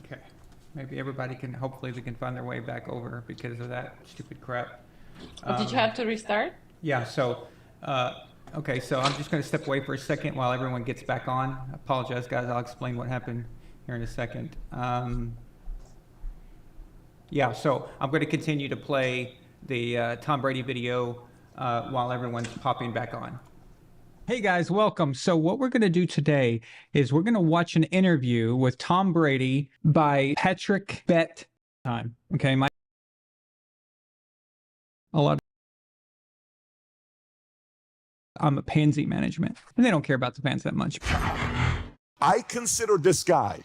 Okay. Maybe everybody can, hopefully they can find their way back over because of that stupid crap. Did you have to restart? Yeah, so, okay, so I'm just going to step away for a second while everyone gets back on. I apologize, guys. I'll explain what happened here in a second. Yeah, so I'm going to continue to play the Tom Brady video while everyone's popping back on. Hey guys, welcome. So what we're going to do today is we're going to watch an interview with Tom Brady by Patrick Bet Time. Okay, I'm a pansy management, and they don't care about the fans that much. I consider this guy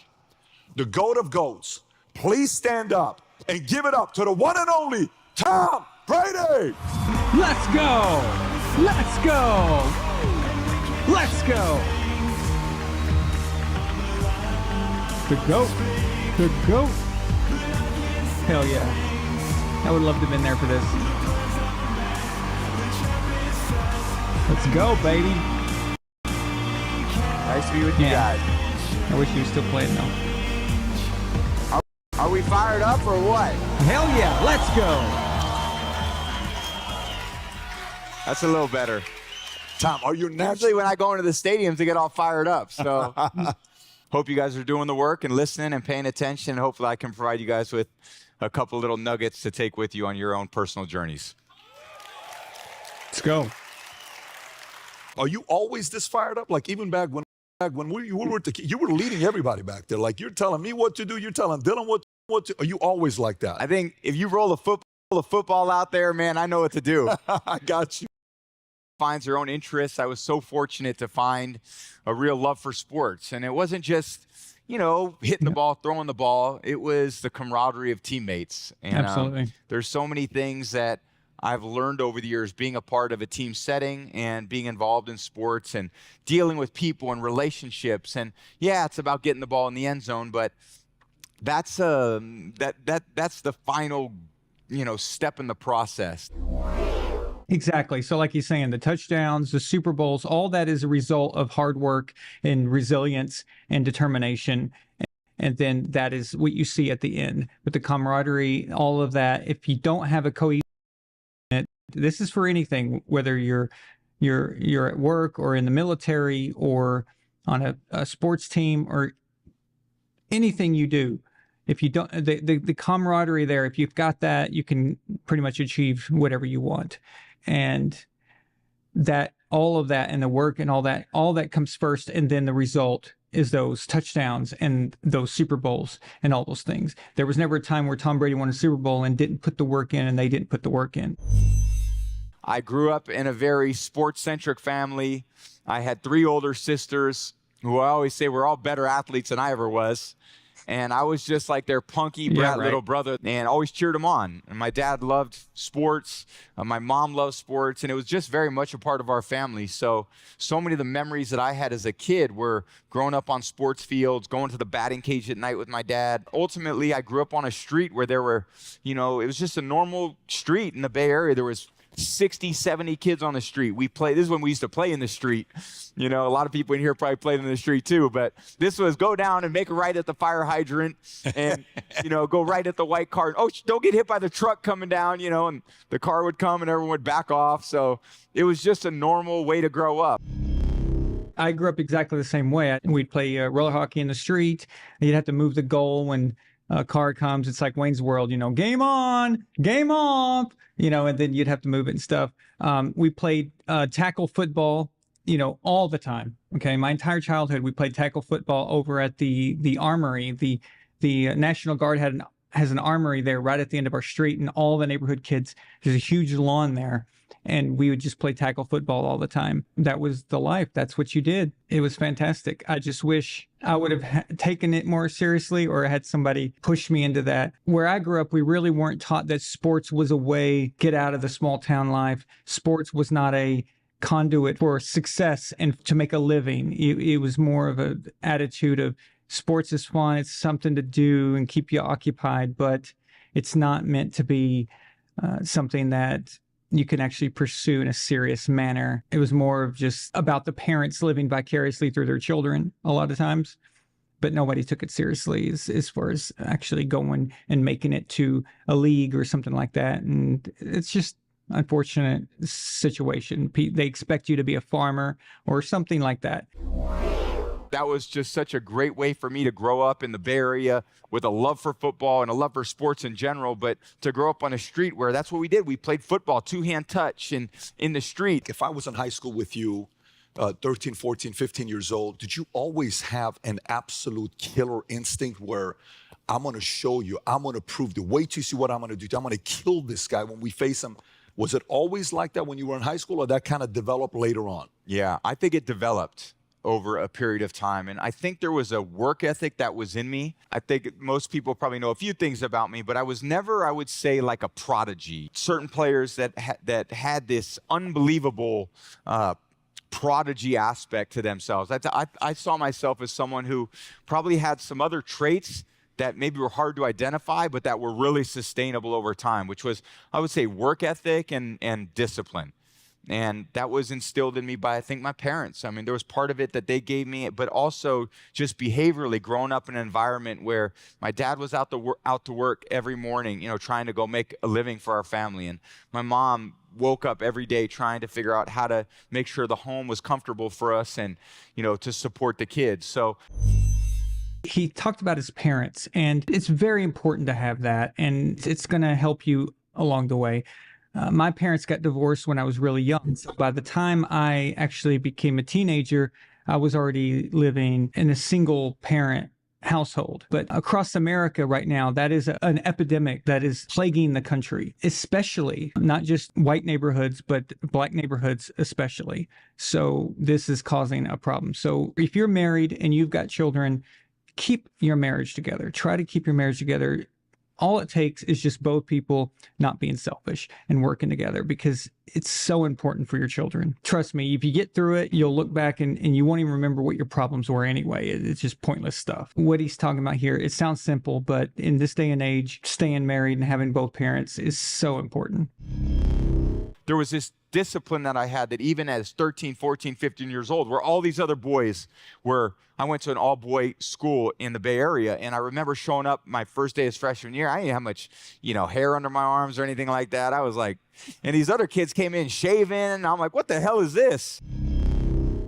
the GOAT of GOATs. Please stand up and give it up to the one and only Tom Brady. Let's go. Let's go. Let's go. The GOAT. The GOAT. Hell yeah. I would love to have been there for this. Let's go, baby. Nice to be with you guys. I wish you were still playing though. Are we fired up or what? Hell yeah, let's go. That's a little better. Tom, are you Usually when I go into the stadiums, they get all fired up. So hope you guys are doing the work and listening and paying attention. Hopefully I can provide you guys with a couple little nuggets to take with you on your own personal journeys. Let's go. Are you always this fired up? Like even back when you were leading everybody back there. Like you're telling me what to do. You're telling Dylan what to. Are you always like that? I think if you roll the football out there, man, I know what to do. I got you. Finds their own interests. I was so fortunate to find a real love for sports. And it wasn't just, hitting the ball, throwing the ball. It was the camaraderie of teammates. And, Absolutely. There's so many things that I've learned over the years being a part of a team setting and being involved in sports and dealing with people and relationships. And yeah, it's about getting the ball in the end zone, but that's that's the final, step in the process. Exactly. So like he's saying, the touchdowns, the Super Bowls, all that is a result of hard work and resilience and determination. And then that is what you see at the end with the camaraderie, all of that. If you don't have a cohesive, this is for anything, whether you're at work or in the military or on a sports team or anything you do. If you don't, the camaraderie there, if you've got that, you can pretty much achieve whatever you want. And that all of that and the work and all that comes first, and then the result is those touchdowns and those Super Bowls and all those things. There was never a time where Tom Brady won a Super Bowl and didn't put the work in, and they didn't put the work in. I grew up in a very sports-centric family. I had 3 older sisters who I always say were all better athletes than I ever was. And I was just like their punky brat little brother and always cheered them on. And my dad loved sports. My mom loved sports. And it was just very much a part of our family. So many of the memories that I had as a kid were growing up on sports fields, going to the batting cage at night with my dad. Ultimately, I grew up on a street where there were, it was just a normal street in the Bay Area. There was 60, 70 kids on the street. This is when we used to play in the street. A lot of people in here probably played in the street too, but this was go down and make a right at the fire hydrant and, go right at the white car. Oh, don't get hit by the truck coming down, and the car would come and everyone would back off. So it was just a normal way to grow up. I grew up exactly the same way. We'd play roller hockey in the street. You'd have to move the goal when a car comes. It's like Wayne's World, game on, game off, and then you'd have to move it and stuff. We played tackle football, all the time. Okay. My entire childhood, we played tackle football over at the armory. The National Guard has an armory there right at the end of our street, and all the neighborhood kids, there's a huge lawn there. And we would just play tackle football all the time. That was the life. That's what you did. It was fantastic. I just wish I would have taken it more seriously or had somebody push me into that. Where I grew up, we really weren't taught that sports was a way get out of the small town life. Sports was not a conduit for success and to make a living. It was more of an attitude of sports is fun. It's something to do and keep you occupied, but it's not meant to be something that you can actually pursue in a serious manner. It was more of just about the parents living vicariously through their children a lot of times. but nobody took it seriously as far as actually going and making it to a league or something like that. And it's just unfortunate situation. They expect you to be a farmer or something like that. That was just such a great way for me to grow up in the Bay Area with a love for football and a love for sports in general, but to grow up on a street where that's what we did. We played football, two-hand touch and in the street. If I was in high school with you, 13, 14, 15 years old, did you always have an absolute killer instinct where I'm going to show you, I'm going to prove the wait to see what I'm going to do. I'm going to kill this guy when we face him. Was it always like that when you were in high school, or that kind of developed later on? Yeah, I think it developed over a period of time. And I think there was a work ethic that was in me. I think most people probably know a few things about me, but I was never, I would say, like a prodigy. Certain players that had this unbelievable prodigy aspect to themselves. I saw myself as someone who probably had some other traits that maybe were hard to identify, but that were really sustainable over time, which was, I would say, work ethic and discipline. And that was instilled in me by, I think, my parents. I mean, there was part of it that they gave me, but also just behaviorally growing up in an environment where my dad was out to work every morning, trying to go make a living for our family. And my mom woke up every day trying to figure out how to make sure the home was comfortable for us and, to support the kids. So he talked about his parents, and it's very important to have that, and it's going to help you along the way. My parents got divorced when I was really young. So by the time I actually became a teenager, I was already living in a single parent household. But across America right now, that is an epidemic that is plaguing the country, especially not just white neighborhoods, but black neighborhoods especially. So this is causing a problem. So if you're married and you've got children, keep your marriage together. Try to keep your marriage together. All it takes is just both people not being selfish and working together, because it's so important for your children. Trust me, if you get through it, you'll look back and you won't even remember what your problems were anyway. It's just pointless stuff. What he's talking about here, it sounds simple, but in this day and age, staying married and having both parents is so important. There was this discipline that I had that even as 13, 14, 15 years old, where all these other boys I went to an all-boy school in the Bay Area, and I remember showing up my first day as freshman year. I didn't have much, hair under my arms or anything like that. I was like, and these other kids came in shaving, and I'm like, what the hell is this?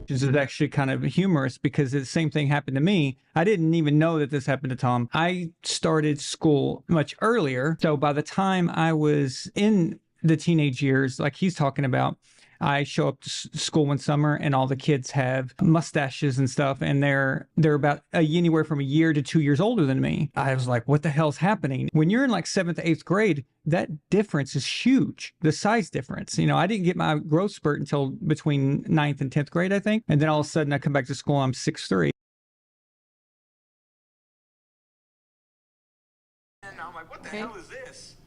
This is actually kind of humorous because the same thing happened to me. I didn't even know that this happened to Tom. I started school much earlier, so by the time I was in the teenage years, like he's talking about, I show up to school one summer and all the kids have mustaches and stuff, and they're about anywhere from a year to 2 years older than me. I was like, what the hell's happening? When you're in like 7th to 8th grade, that difference is huge, the size difference. I didn't get my growth spurt until between 9th and 10th grade, I think. And then all of a sudden I come back to school, I'm 6'3". And I'm like, what the hell is this?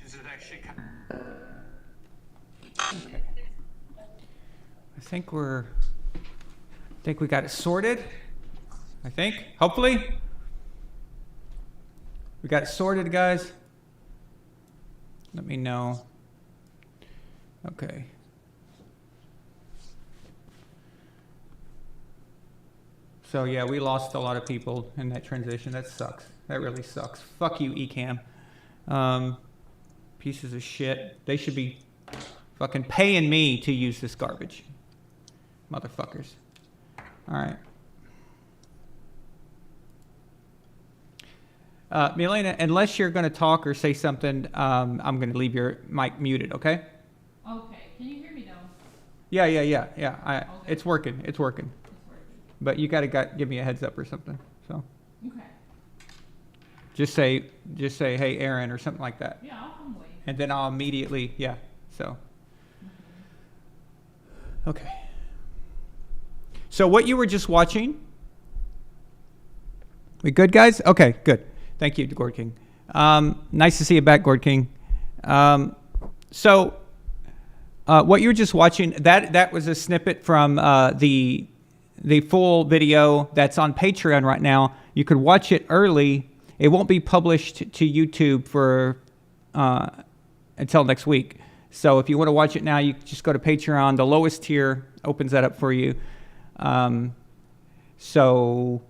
Is it actually kind of... Okay. I think we got it sorted. Hopefully. We got it sorted, guys. Let me know. Okay. So yeah, we lost a lot of people in that transition. That sucks. That really sucks. Fuck you, Ecamm. Pieces of shit. They should be fucking paying me to use this garbage. Motherfuckers. All right. Milena, unless you're going to talk or say something, I'm going to leave your mic muted, okay? Okay. Can you hear me now? Yeah. Okay. It's working. It's working. But you got to give me a heads up or something. So. Okay. Just say, hey, Aaron, or something like that. Yeah, I'll come wait. And then I'll immediately, so. Okay. So what you were just watching, we good, guys? Okay, good. Thank you, Gord King. Nice to see you back, Gord King. So what you were just watching, that was a snippet from the full video that's on Patreon right now. You could watch it early. It won't be published to YouTube for until next week. So if you want to watch it now, you just go to Patreon. The lowest tier opens that up for you. So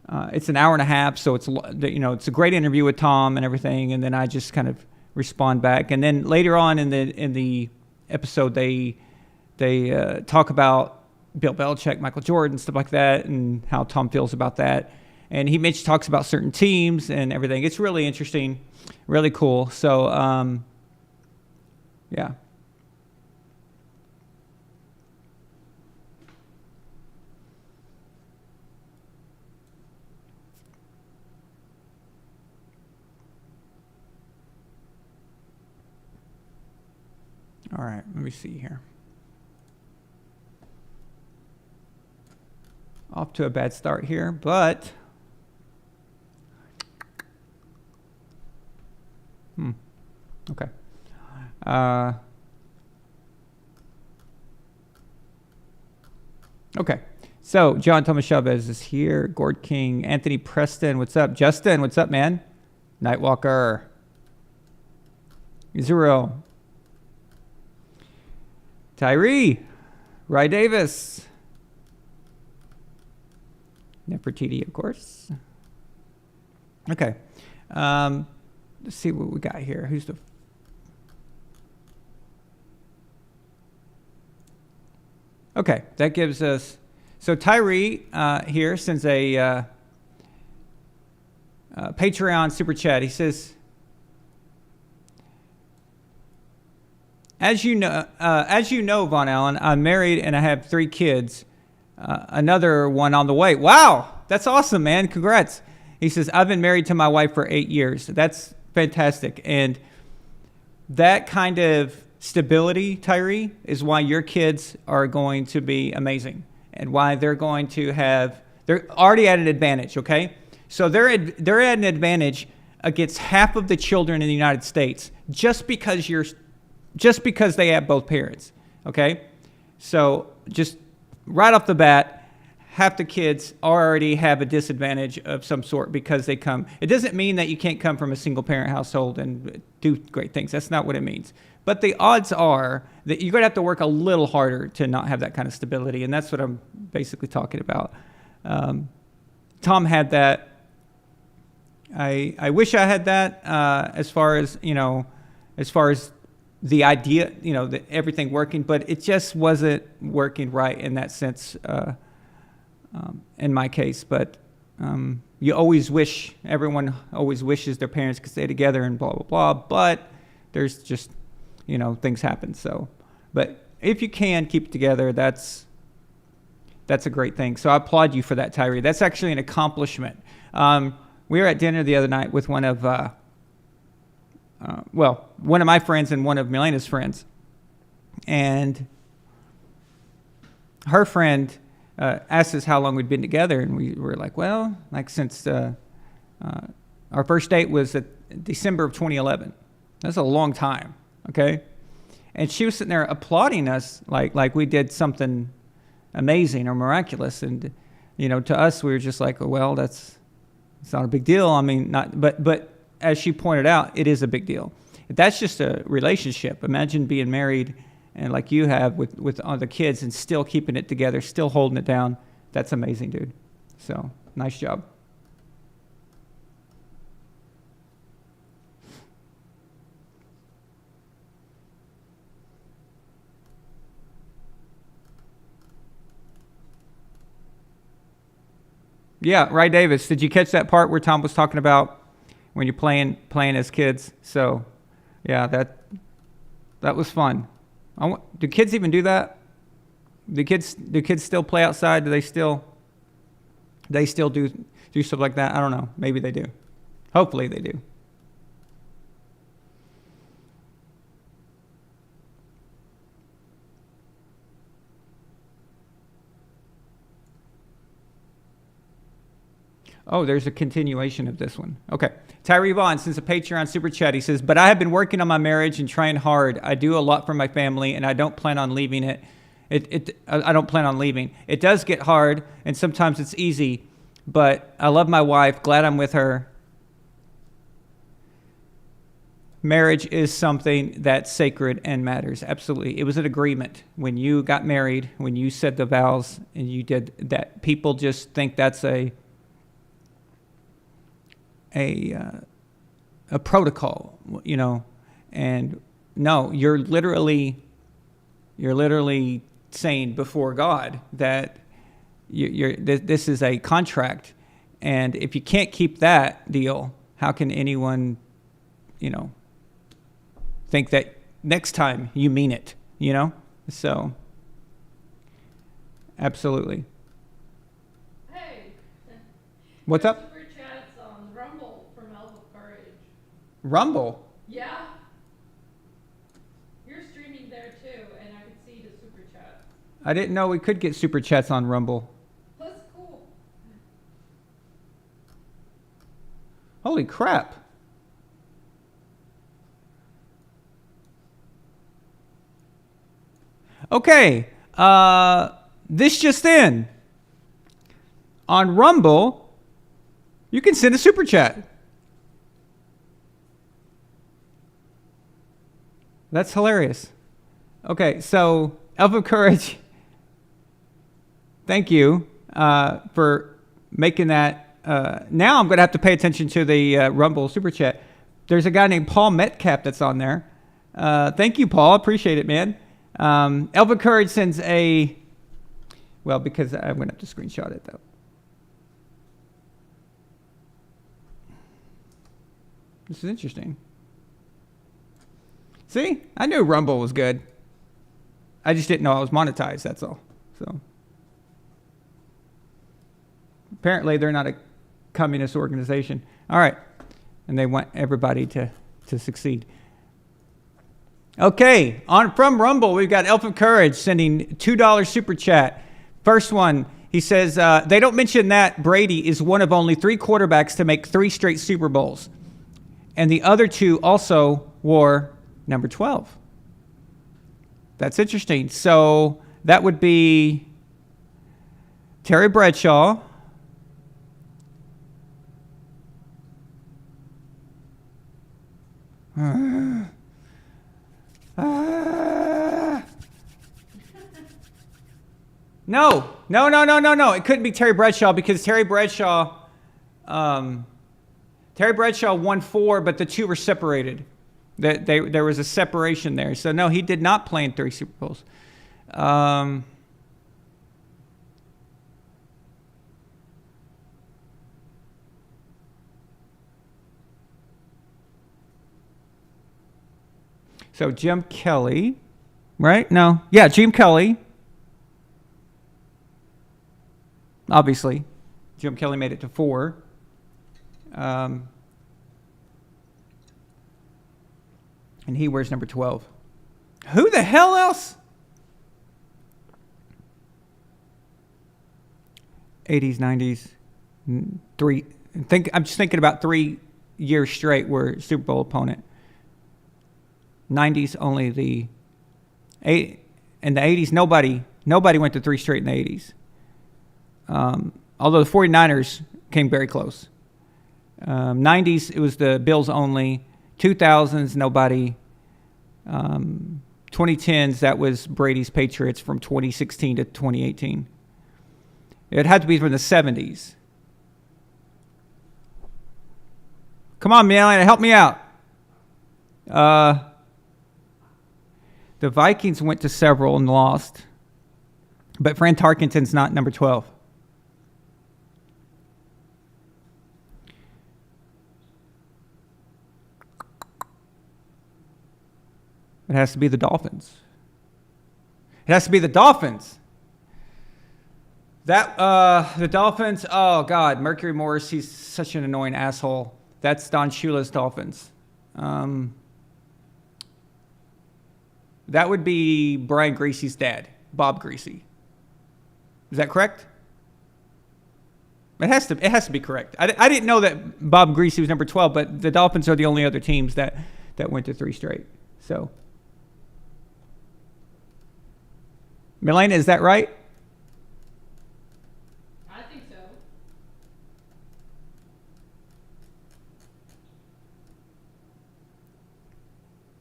it's an hour and a half, so it's it's a great interview with Tom and everything, and then I just kind of respond back. And then later on in the episode, they talk about Bill Belichick, Michael Jordan, stuff like that, and how Tom feels about that. And he talks about certain teams and everything. It's really interesting, really cool. So yeah. All right, let me see here. Off to a bad start here, but okay. Okay. So John Thomas Chavez is here. Gord King, Anthony Preston, what's up? Justin, what's up, man? Nightwalker, Israel, Tyree, Rye Davis, Nefertiti, of course. Okay. Let's see what we got here. Who's the... Okay, that gives us... So Tyree here sends a Patreon super chat. He says, As you know, VonAllen, I'm married and I have 3 kids. Another one on the way. Wow, that's awesome, man. Congrats. He says, I've been married to my wife for 8 years. That's fantastic. And that kind of stability, Tyree, is why your kids are going to be amazing and why they're going to have, they're already at an advantage, okay? So they're at an advantage against half of the children in the United States just because they have both parents, okay? So just right off the bat, half the kids already have a disadvantage of some sort because they come. It doesn't mean that you can't come from a single parent household and do great things. That's not what it means. But the odds are that you're going to have to work a little harder to not have that kind of stability, and that's what I'm basically talking about. Tom had that. I wish I had that as far as the idea, everything working, but it just wasn't working right in that sense in my case. But you always wish, everyone always wishes their parents could stay together and blah, blah, blah. But there's just, things happen. So, but if you can keep it together, that's a great thing. So I applaud you for that, Tyree. That's actually an accomplishment. We were at dinner the other night with one of my friends and one of Milena's friends. And her friend asked us how long we'd been together. And we were like, since our first date was December of 2011. That's a long time, okay? And she was sitting there applauding us like we did something amazing or miraculous. And, to us, we were just like, it's not a big deal. I mean, but as she pointed out, it is a big deal. That's just a relationship. Imagine being married and like you have with all the kids and still keeping it together, still holding it down. That's amazing, dude. So, nice job. Yeah, Ray Davis, did you catch that part where Tom was talking about when you're playing as kids? So, yeah, that was fun. Do kids even do that? Do kids still play outside? Do they still do stuff like that? I don't know. Maybe they do. Hopefully they do. Oh, there's a continuation of this one. Okay. Tyree Vaughn sends a Patreon super chat. He says, but I have been working on my marriage and trying hard. I do a lot for my family, and I don't plan on leaving it. I don't plan on leaving. It does get hard, and sometimes it's easy, but I love my wife. Glad I'm with her. Marriage is something that's sacred and matters. Absolutely. It was an agreement. When you got married, when you said the vows and you did that, people just think that's a protocol, you know, and no, you're literally saying before God that this is a contract, and if you can't keep that deal, how can anyone, you know, think that next time you mean it, you know? So, absolutely. Hey. What's up? Super chats on Rumble from Elf of Courage. Rumble. Yeah. You're streaming there too, and I could see the super chats. I didn't know we could get super chats on Rumble. That's cool. Holy crap. Okay, this just in. On Rumble, you can send a super chat. That's hilarious. Okay, so Elf of Courage, thank you for making that. Now I'm going to have to pay attention to the Rumble super chat. There's a guy named Paul Metcalf that's on there. Thank you, Paul. Appreciate it, man. Elf of Courage sends a, well, because I'm going to have to screenshot it, though. This is interesting. See? I knew Rumble was good. I just didn't know I was monetized, that's all. So apparently they're not a communist organization. All right. And they want everybody to succeed. Okay, on from Rumble, we've got Elf of Courage sending $2 super chat. First one, he says, they don't mention that Brady is one of only 3 quarterbacks to make 3 straight Super Bowls. And the other 2 also wore number 12. That's interesting. So that would be Terry Bradshaw. No. It couldn't be Terry Bradshaw because Terry Bradshaw won 4, but the 2 were separated. There was a separation there. So no, he did not play in 3 Super Bowls. So Jim Kelly, right? No. Yeah, Jim Kelly. Obviously, Jim Kelly made it to 4. And he wears number 12. Who the hell else? 80s, 90s, 3. I'm just thinking about 3 years straight were Super Bowl opponent. 90s only the 8. In the 80s, nobody went to 3 straight in the 80s. Although the 49ers came very close. 90s, it was the Bills only. 2000s, nobody. 2010s, that was Brady's Patriots from 2016 to 2018. It had to be from the 70s. Come on, Milena, help me out. The Vikings went to several and lost. But Fran Tarkenton's not number 12. It has to be the Dolphins. It has to be the Dolphins. The Dolphins, oh God, Mercury Morris, he's such an annoying asshole. That's Don Shula's Dolphins. That would be Brian Greasy's dad, Bob Greasy. Is that correct? It has to be correct. I didn't know that Bob Greasy was number 12, but the Dolphins are the only other teams that went to 3 straight. So, Milena, is that right? I think so.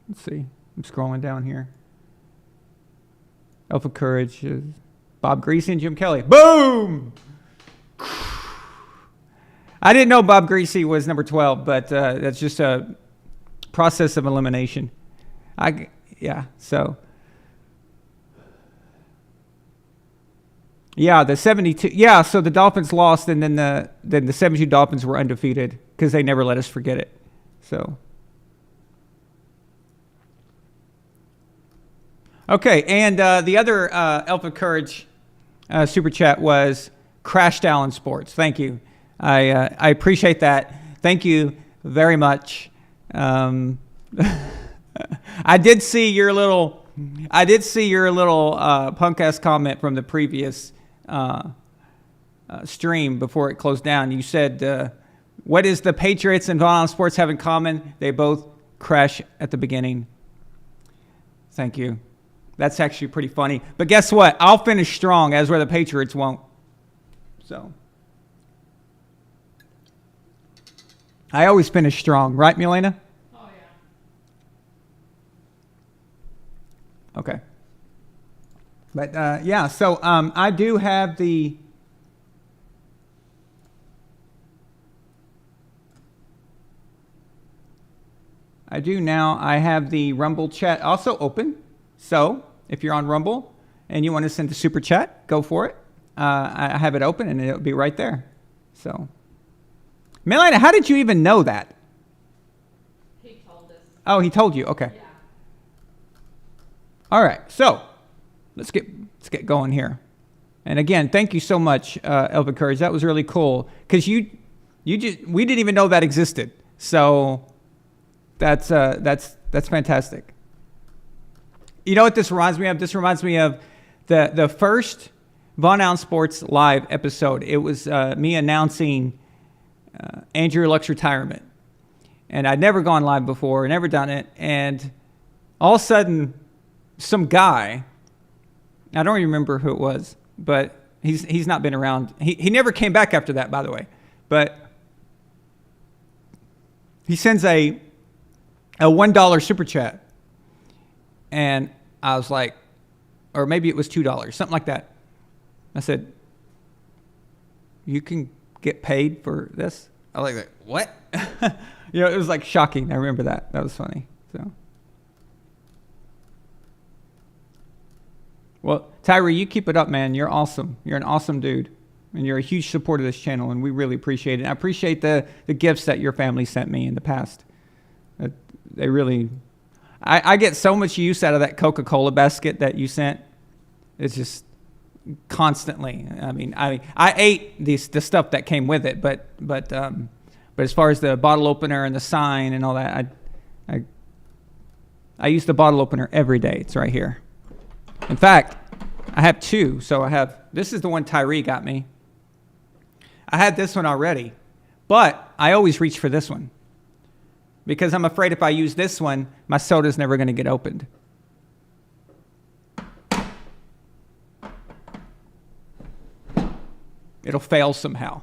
Let's see. I'm scrolling down here. Elf of Courage Bob Greasy and Jim Kelly. Boom! I didn't know Bob Greasy was number 12, but that's just a process of elimination. So. Yeah, the 72. Yeah, so the Dolphins lost, and then the 72 Dolphins were undefeated because they never let us forget it. So. Okay, and the other Elf of Courage super chat was Æron Sports. Thank you. I appreciate that. Thank you very much. I did see your little punk ass comment from the previous stream before it closed down. You said, "What does the Patriots and VonAllen Sports have in common? They both crash at the beginning." Thank you. That's actually pretty funny. But guess what? I'll finish strong, as where the Patriots won't. So I always finish strong, right, Milena? Oh, yeah. Okay. But yeah, so I do have the I have the Rumble chat also open. So if you're on Rumble and you want to send a super chat, go for it. I have it open and it'll be right there. So, Milena, how did you even know that? He told us. Oh, he told you. Okay. Yeah. All right. So let's get going here. And again, thank you so much, Elva Courage. That was really cool because we didn't even know that existed. So that's fantastic. You know what this reminds me of? This reminds me of the first VonAllen Sports live episode. It was me announcing Andrew Luck's retirement. And I'd never gone live before, never done it. And all of a sudden, some guy, I don't even remember who it was, but he's not been around. He never came back after that, by the way. But he sends a $1 super chat. And I was like, or maybe it was $2, something like that. I said, "You can get paid for this?" I was like, "What?" It was like shocking. I remember that. That was funny. So, well, Tyree, you keep it up, man. You're awesome. You're an awesome dude. And you're a huge supporter of this channel, and we really appreciate it. And I appreciate the gifts that your family sent me in the past. They really... I get so much use out of that Coca-Cola basket that you sent. It's just constantly. I mean, I ate the stuff that came with it, but as far as the bottle opener and the sign and all that, I use the bottle opener every day. It's right here. In fact, I have two. So this is the one Tyree got me. I had this one already, but I always reach for this one. Because I'm afraid if I use this one, my soda's never going to get opened. It'll fail somehow.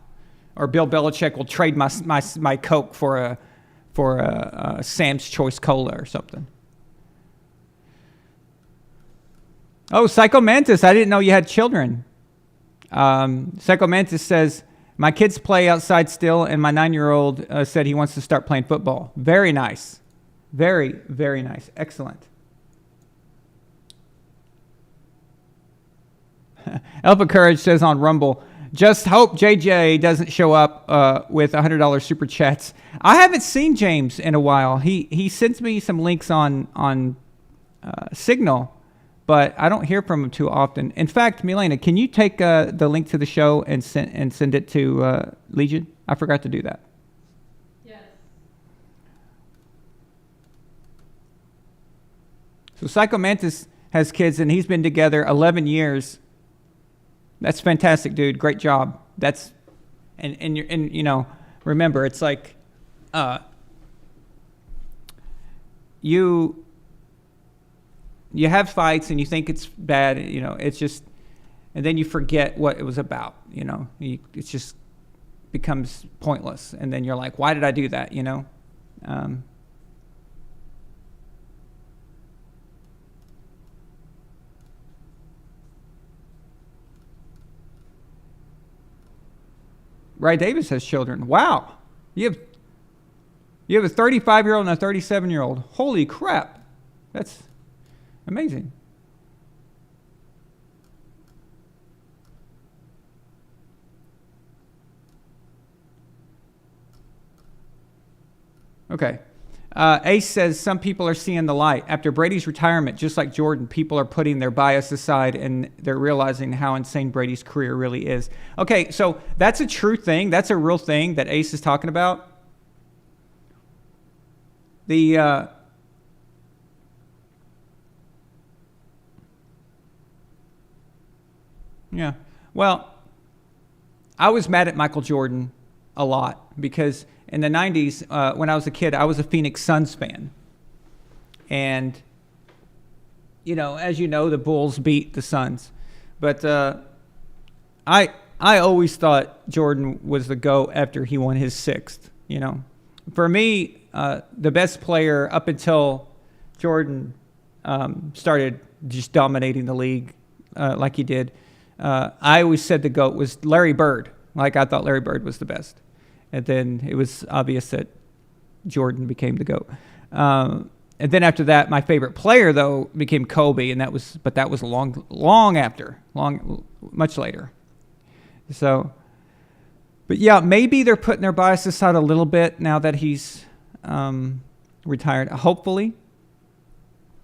Or Bill Belichick will trade my Coke for a Sam's Choice Cola or something. Oh, Psycho Mantis, I didn't know you had children. Psycho Mantis says, "My kids play outside still, and my 9-year-old said he wants to start playing football." Very nice. Very, very nice. Excellent. Alpha Courage says on Rumble, "Just hope JJ doesn't show up with $100 super chats." I haven't seen James in a while. He sends me some links on Signal, but I don't hear from him too often. In fact, Milena, can you take the link to the show and send it to Legion? I forgot to do that. Yes. So Psycho Mantis has kids, and he's been together 11 years. That's fantastic, dude. Great job. That's and you know, remember, it's like you have fights and you think it's bad, you know, it's just, and then you forget what it was about, you know, it just becomes pointless. And then you're like, why did I do that, you know? Ray Davis has children. Wow. You have a 35-year-old and a 37-year-old. Holy crap. That's amazing. Okay. Ace says some people are seeing the light. After Brady's retirement, just like Jordan, people are putting their bias aside and they're realizing how insane Brady's career really is. Okay, so that's a true thing. That's a real thing that Ace is talking about. Yeah, well, I was mad at Michael Jordan a lot because in the 90s, when I was a kid, I was a Phoenix Suns fan. And, as you know, the Bulls beat the Suns. But I always thought Jordan was the GOAT after he won his sixth, For me, the best player up until Jordan started just dominating the league like he did, I always said the GOAT was Larry Bird. Like I thought Larry Bird was the best. And then it was obvious that Jordan became the GOAT. And then after that, my favorite player, though, became Kobe. And that was much later. So, but yeah, maybe they're putting their bias aside a little bit now that he's retired, hopefully.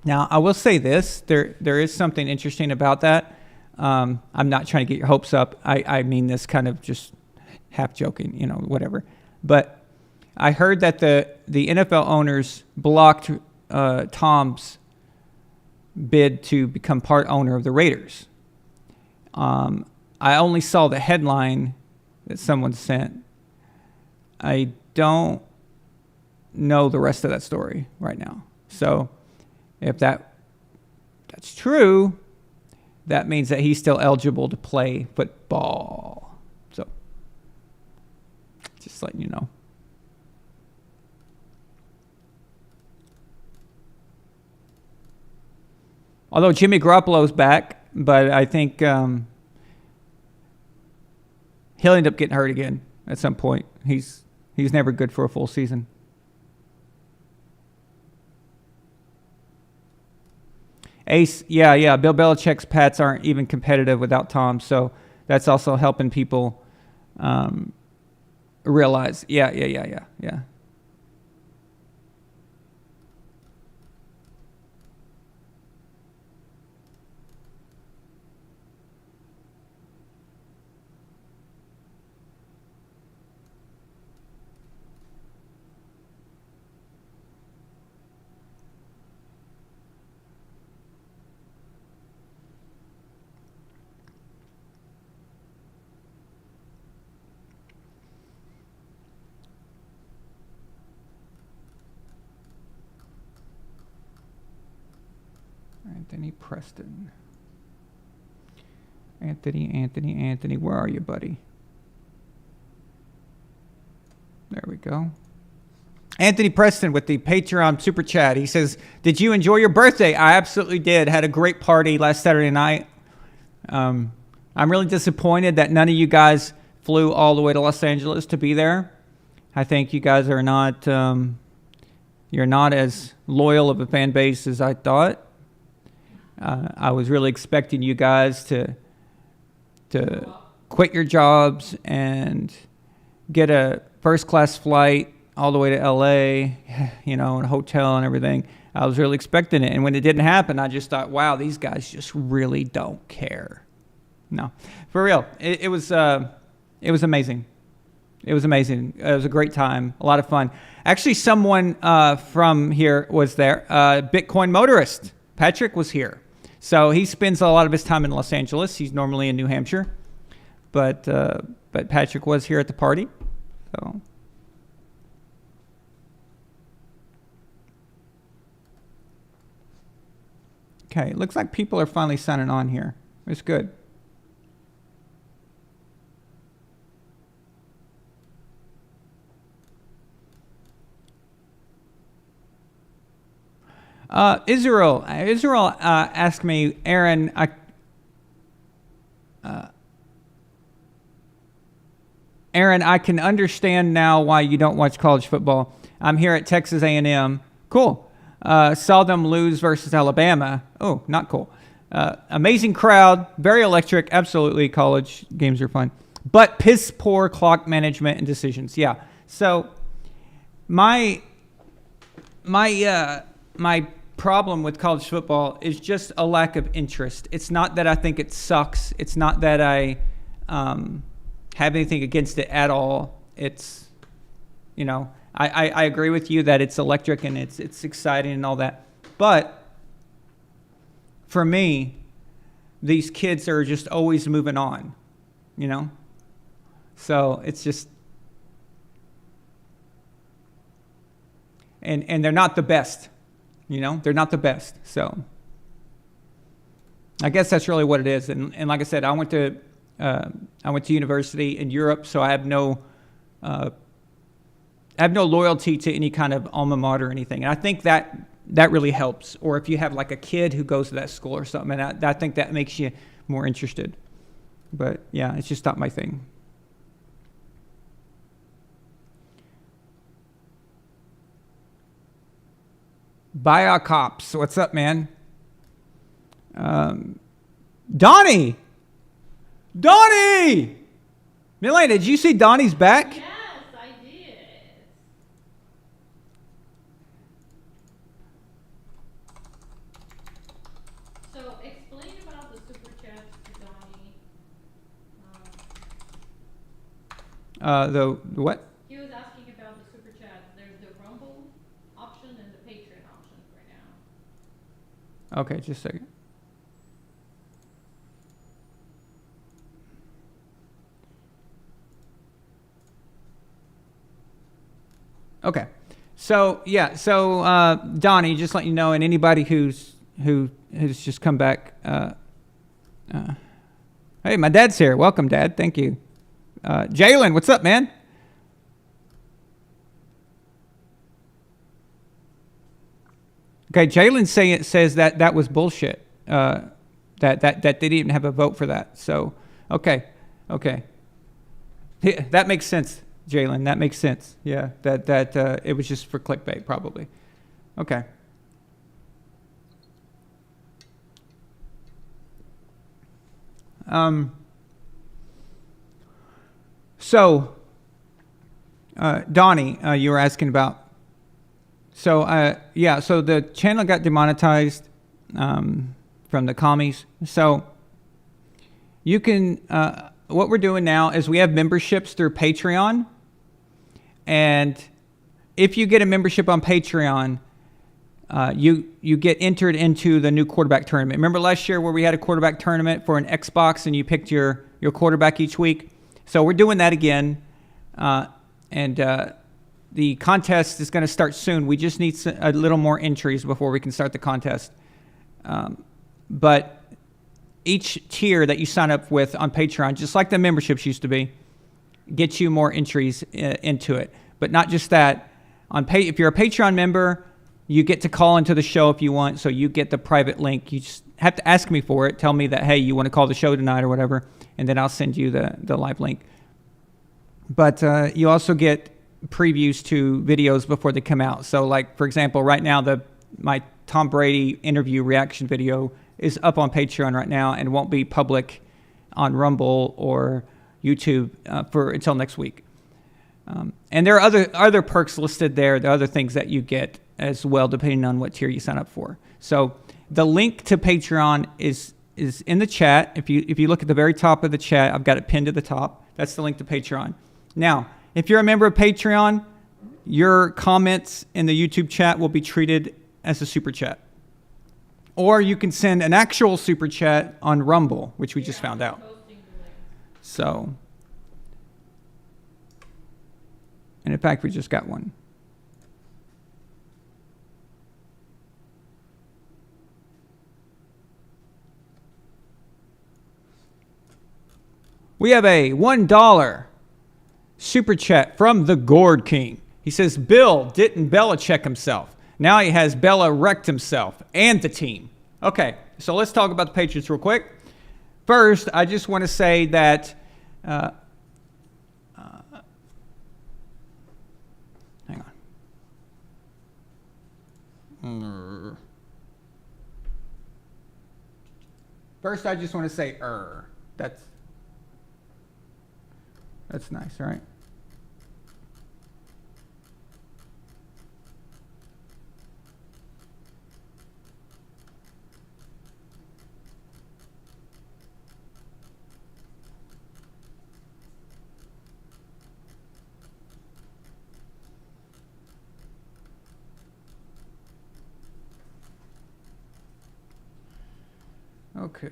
Now, I will say this. There is something interesting about that. I'm not trying to get your hopes up. I mean this kind of just half joking, whatever. But I heard that the NFL owners blocked Tom's bid to become part owner of the Raiders. I only saw the headline that someone sent. I don't know the rest of that story right now. So if that's true, that means that he's still eligible to play football. So just letting you know. Although Jimmy Garoppolo's back, but I think he'll end up getting hurt again at some point. He's never good for a full season. Ace, yeah. Bill Belichick's Pats aren't even competitive without Tom, so that's also helping people realize. Yeah. Anthony Preston. Anthony, where are you, buddy? There we go. Anthony Preston with the Patreon Super Chat. He says, did you enjoy your birthday? I absolutely did. Had a great party last Saturday night. I'm really disappointed that none of you guys flew all the way to Los Angeles to be there. I think you guys are not, you're not as loyal of a fan base as I thought. I was really expecting you guys to quit your jobs and get a first-class flight all the way to LA, and a hotel and everything. I was really expecting it. And when it didn't happen, I just thought, wow, these guys just really don't care. No, for real. It was amazing. It was amazing. It was a great time, a lot of fun. Actually, someone from here was there. Bitcoin Motorist, Patrick, was here. So he spends a lot of his time in Los Angeles. He's normally in New Hampshire. But Patrick was here at the party. So okay, looks like people are finally signing on here. It's good. Israel asked me, Æron, Aaron, I can understand now why you don't watch college football. I'm here at Texas A&M. Cool. Saw them lose versus Alabama. Oh, not cool. Amazing crowd, very electric. Absolutely, college games are fun, but piss poor clock management and decisions. Yeah. So my problem with college football is just a lack of interest. It's not that I think it sucks. It's not that I have anything against it at all. It's, I agree with you that it's electric and it's exciting and all that. But for me, these kids are just always moving on, So it's just, and they're not the best, they're not the best. So I guess that's really what it is. And like I said, I went to university in Europe, so I have no loyalty to any kind of alma mater or anything. And I think that really helps. Or if you have like a kid who goes to that school or something, and I think that makes you more interested. But yeah, it's just not my thing. Bio Cops, what's up, man? Donnie! Milena, did you see Donnie's back? Yes, I did. So explain about the super chats to Donnie. The what? He was asking about the super chat. There's the Rumble option and the Patreon option right now. Okay, just a second. Okay, so yeah, Donnie, just let you know, and anybody who has just come back. Hey, my dad's here. Welcome, Dad. Thank you. Jalen, what's up, man? Okay, Jalen says that was bullshit. That they didn't even have a vote for that. So, okay, that makes sense. Jalen, that makes sense. Yeah, that it was just for clickbait, probably. Okay. So, Donnie, you were asking about. So, so the channel got demonetized from the commies. So, you can. What we're doing now is we have memberships through Patreon. And if you get a membership on Patreon, you get entered into the new quarterback tournament. Remember last year where we had a quarterback tournament for an Xbox and you picked your quarterback each week? So we're doing that again. And the contest is going to start soon. We just need a little more entries before we can start the contest. But each tier that you sign up with on Patreon, just like the memberships used to be, gets you more entries into it. But not just that. If you're a Patreon member, you get to call into the show if you want. So you get the private link. You just have to ask me for it. Tell me that, hey, you want to call the show tonight or whatever. And then I'll send you the live link. But you also get previews to videos before they come out. So like, for example, right now, my Tom Brady interview reaction video is up on Patreon right now and won't be public on Rumble or YouTube until next week. And there are other perks listed there. There are other things that you get as well, depending on what tier you sign up for. So the link to Patreon is in the chat. If you look at the very top of the chat, I've got it pinned to the top. That's the link to Patreon. Now, if you're a member of Patreon, your comments in the YouTube chat will be treated as a super chat. Or you can send an actual super chat on Rumble, which we just found out. So, and in fact, we just got one. We have a $1 super chat from the Gourd King. He says, Bill didn't Belichick himself. Now he has Bella wrecked himself and the team. Okay, so let's talk about the Patriots real quick. First, I just want to say that First, I just want to say That's nice, right? Okay.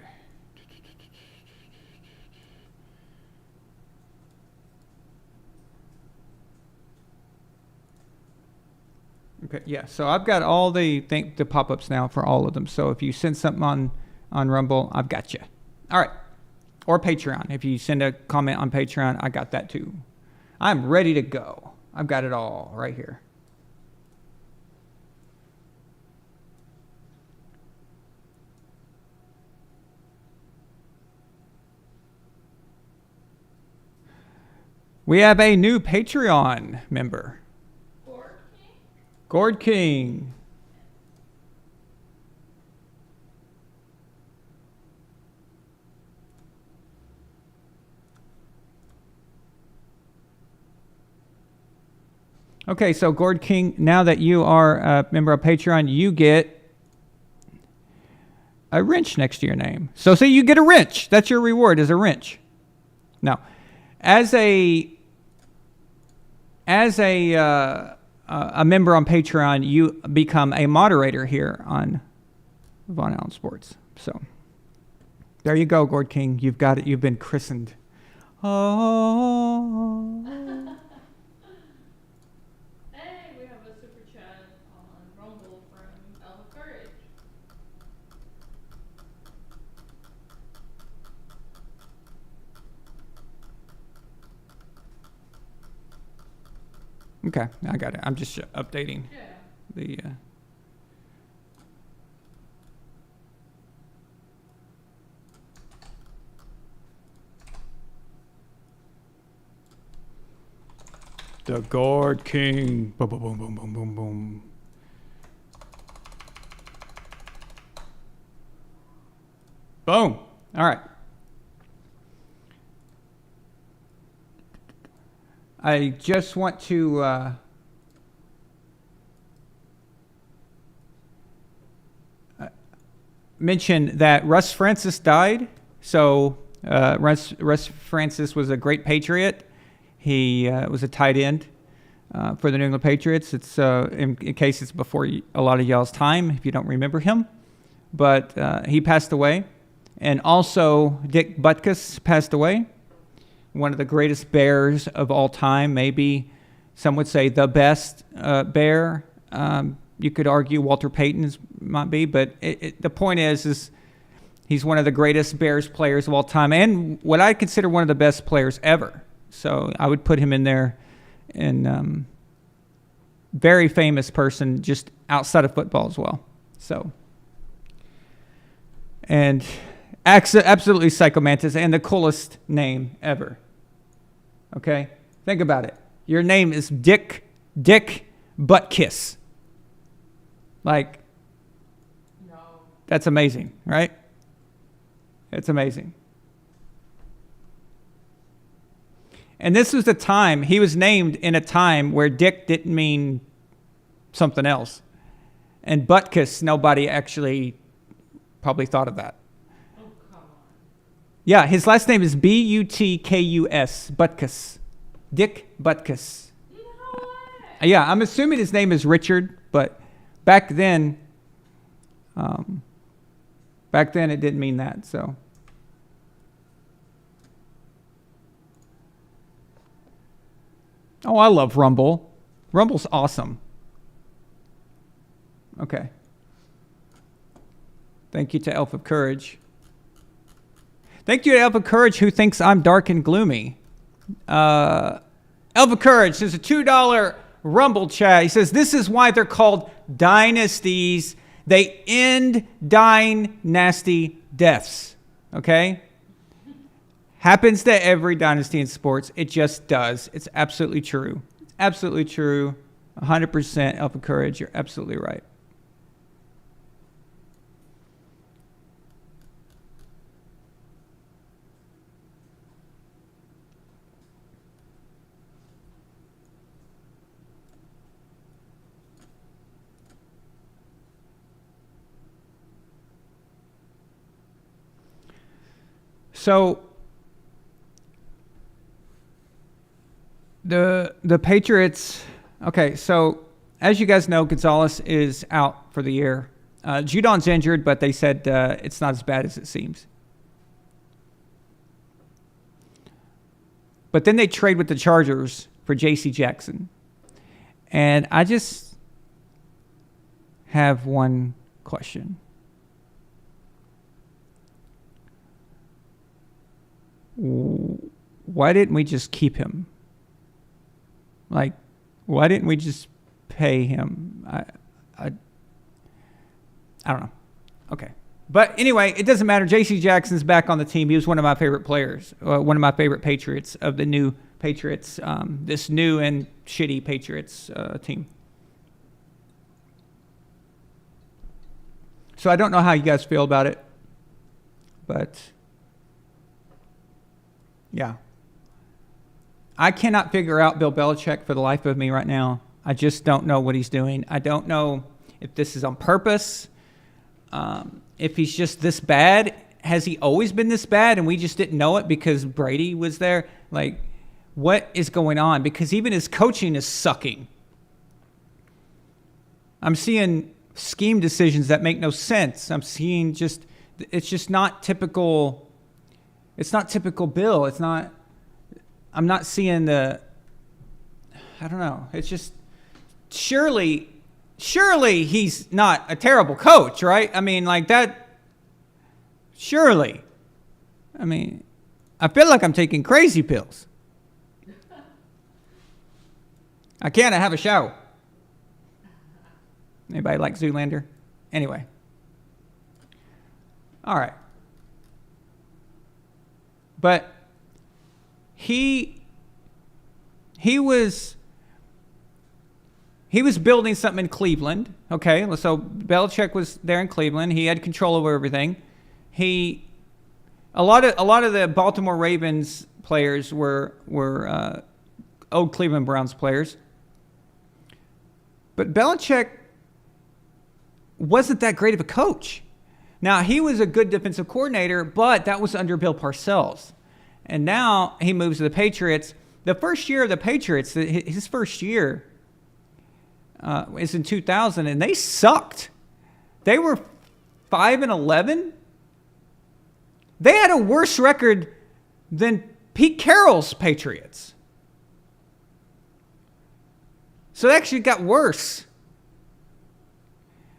Okay, yeah. So I've got all the pop-ups now for all of them. So if you send something on Rumble, I've got you. All right. Or Patreon. If you send a comment on Patreon, I got that too. I'm ready to go. I've got it all right here. We have a new Patreon member. Gord King. Okay, so Gord King, now that you are a member of Patreon, you get a wrench next to your name. So say you get a wrench. That's your reward, is a wrench. Now, as a member on Patreon, you become a moderator here on VonAllen Sports. So there you go, Gord King. You've got it. You've been christened. Oh. Hey, we have a super chat on Rumble from Elva Courage. Okay, I got it. I'm just updating Yeah. the. The Gord King. Boom, boom, boom, boom, boom, boom, boom. Boom. All right. I just want to mention that Russ Francis died. So Russ Francis was a great Patriot. He was a tight end for the New England Patriots. It's in case it's before a lot of y'all's time, if you don't remember him. But he passed away. And also Dick Butkus passed away. One of the greatest Bears of all time, maybe some would say the best Bear. You could argue Walter Payton might be, but the point is he's one of the greatest Bears players of all time, and what I consider one of the best players ever. So I would put him in there, and very famous person just outside of football as well. So, and absolutely Psycho Mantis, and the coolest name ever. Okay? Think about it. Your name is Dick Buttkiss. Like, No. that's amazing, right? It's amazing. And this was the time, he was named in a time where Dick didn't mean something else. And Butkus, nobody actually probably thought of that. Oh, come on. Yeah, his last name is Butkus. Butkus. Dick Butkus. No way. Yeah, I'm assuming his name is Richard, but back then it didn't mean that, so. Oh, I love Rumble. Rumble's awesome. Okay. Thank you to Elf of Courage. Thank you to Elf of Courage, who thinks I'm dark and gloomy. Elf of Courage says a $2 Rumble chat. He says, this is why they're called dynasties. They end dying nasty deaths. Okay? Happens to every dynasty in sports. It just does. It's absolutely true. Absolutely true. 100% Elf of Courage. You're absolutely right. So the Patriots. Okay, so as you guys know, Gonzalez is out for the year. Judon's injured, but they said it's not as bad as it seems. But then they trade with the Chargers for J.C. Jackson. And I just have one question. Why didn't we just keep him? Like, why didn't we just pay him? I don't know. Okay. But anyway, it doesn't matter. J.C. Jackson's back on the team. He was one of my favorite players, one of my favorite Patriots of the new Patriots, this new and shitty Patriots team. So I don't know how you guys feel about it, but yeah. I cannot figure out Bill Belichick for the life of me right now. I just don't know what he's doing. I don't know if this is on purpose, if he's just this bad. Has he always been this bad and we just didn't know it because Brady was there? Like, what is going on? Because even his coaching is sucking. I'm seeing scheme decisions that make no sense. I'm seeing it's just not typical. It's not typical Bill. It's not. I'm not seeing I don't know. It's just, surely he's not a terrible coach, right? I mean, like that, surely. I mean, I feel like I'm taking crazy pills. I can't have a show. Anybody like Zoolander? Anyway. All right. But he was building something in Cleveland. Okay, so Belichick was there in Cleveland. He had control over everything. A lot of the Baltimore Ravens players were old Cleveland Browns players. But Belichick wasn't that great of a coach. Now, he was a good defensive coordinator, but that was under Bill Parcells. And now he moves to the Patriots. The first year of the Patriots, his first year is in 2000, and they sucked. They were 5-11. They had a worse record than Pete Carroll's Patriots. So it actually got worse.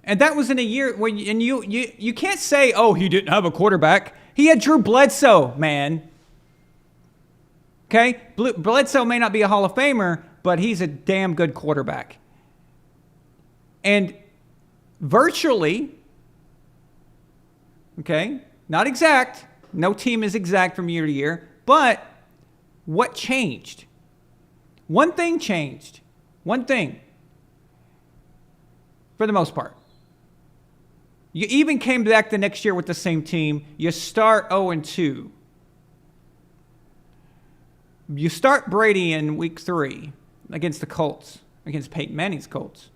And that was in a year when you can't say, oh, he didn't have a quarterback. He had Drew Bledsoe, man. Okay? Bledsoe may not be a Hall of Famer, but he's a damn good quarterback. And virtually, okay, not exact. No team is exact from year to year. But what changed? One thing changed. One thing. For the most part. You even came back the next year with the same team. You start 0-2. You start Brady in week 3 against the Colts, against Peyton Manning's Colts.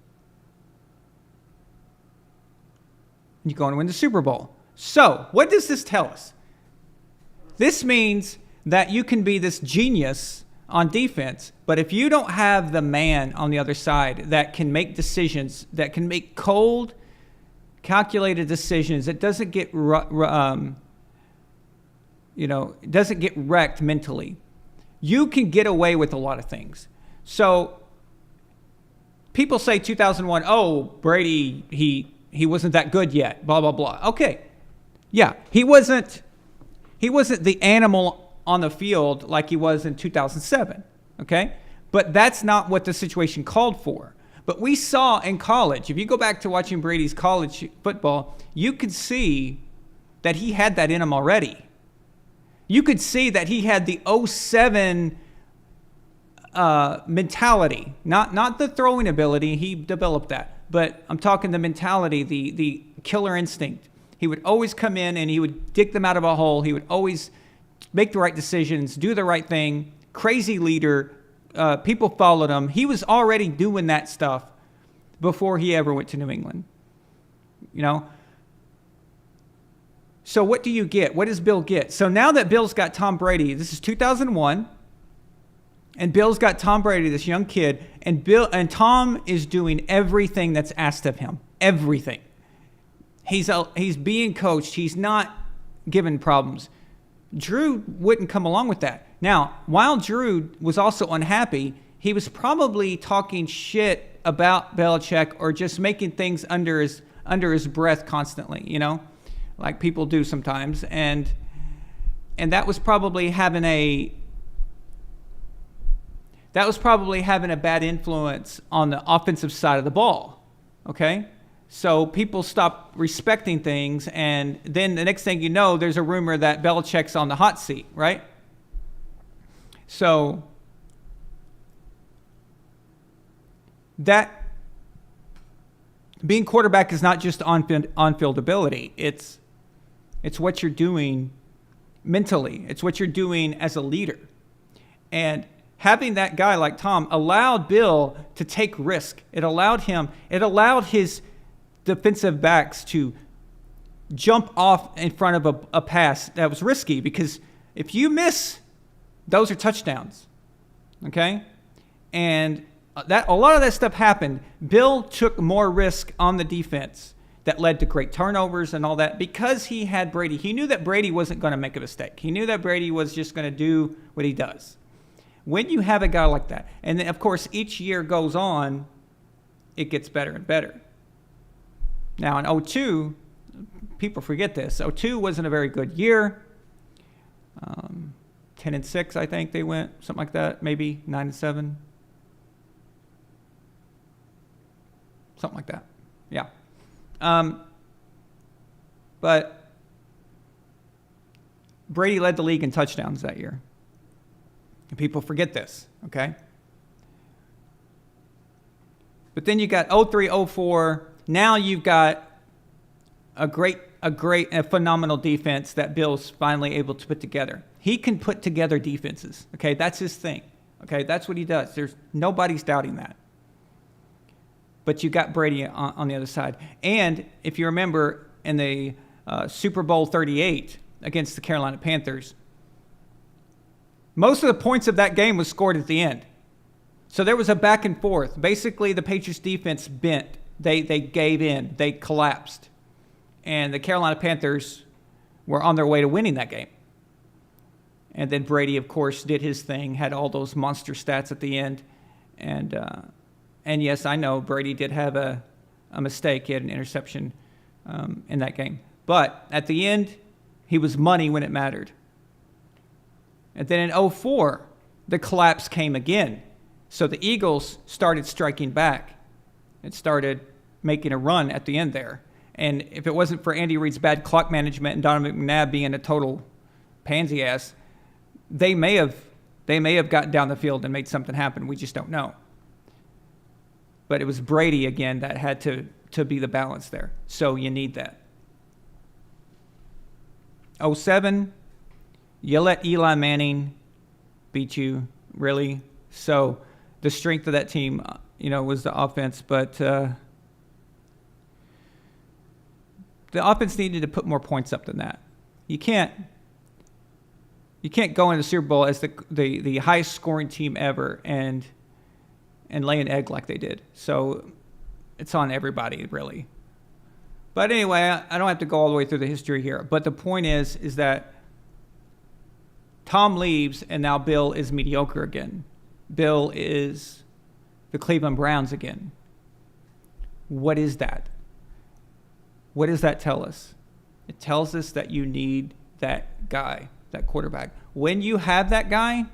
You're going to win the Super Bowl. So, what does this tell us? This means that you can be this genius on defense, but if you don't have the man on the other side that can make decisions, that can make cold, calculated decisions, that doesn't get, doesn't get wrecked mentally, you can get away with a lot of things. So people say 2001, oh, Brady, he wasn't that good yet, blah, blah, blah. Okay. Yeah, he wasn't the animal on the field like he was in 2007, okay? But that's not what the situation called for. But we saw in college, if you go back to watching Brady's college football, you could see that he had that in him already. You could see that he had the 07 mentality, not the throwing ability. He developed that. But I'm talking the mentality, the killer instinct. He would always come in and he would dig them out of a hole. He would always make the right decisions, do the right thing. Crazy leader. People followed him. He was already doing that stuff before he ever went to New England. You know? So what do you get? What does Bill get? So now that Bill's got Tom Brady, this is 2001, and Bill's got Tom Brady, this young kid, and Tom is doing everything that's asked of him. Everything. He's being coached. He's not given problems. Drew wouldn't come along with that. Now, while Drew was also unhappy, he was probably talking shit about Belichick or just making things under his breath constantly, you know, like people do sometimes. And that was probably having a bad influence on the offensive side of the ball. Okay? So people stop respecting things, and then the next thing you know, there's a rumor that Belichick's on the hot seat, right? So that being quarterback is not just on-field ability. It's what you're doing mentally. It's what you're doing as a leader. And having that guy like Tom allowed Bill to take risk. It allowed his defensive backs to jump off in front of a pass that was risky, because if you miss, those are touchdowns. Okay? And a lot of that stuff happened. Bill took more risk on the defense that led to great turnovers and all that because he had Brady. He knew that Brady wasn't going to make a mistake. He knew that Brady was just going to do what he does. When you have a guy like that, and then, of course, each year goes on, it gets better and better. Now, in 2002, people forget this. 2002 wasn't a very good year. 10-6, I think they went, something like that, maybe 9-7. Something like that. Yeah. But Brady led the league in touchdowns that year. And people forget this, okay? But then you got 03, 04. Now you've got a phenomenal defense that Bill's finally able to put together. He can put together defenses, okay? That's his thing, okay? That's what he does. Nobody's doubting that. But you got Brady on the other side. And if you remember in the Super Bowl 38 against the Carolina Panthers, most of the points of that game was scored at the end. So there was a back and forth. Basically, the Patriots defense bent. They gave in. They collapsed. And the Carolina Panthers were on their way to winning that game. And then Brady, of course, did his thing, had all those monster stats at the end. And yes, I know Brady did have a mistake. He had an interception in that game. But at the end, he was money when it mattered. And then in 2004, the collapse came again. So the Eagles started striking back. It started making a run at the end there. And if it wasn't for Andy Reid's bad clock management and Donovan McNabb being a total pansy ass, they may have gotten down the field and made something happen. We just don't know. But it was Brady again that had to be the balance there. So you need that. 2007, you let Eli Manning beat you, really. So the strength of that team, was the offense. But the offense needed to put more points up than that. You can't go into the Super Bowl as the highest scoring team ever and lay an egg like they did. So it's on everybody, really. But anyway, I don't have to go all the way through the history here. But the point is that Tom leaves, and now Bill is mediocre again. Bill is the Cleveland Browns again. What is that? What does that tell us? It tells us that you need that guy, that quarterback. When you have that guy,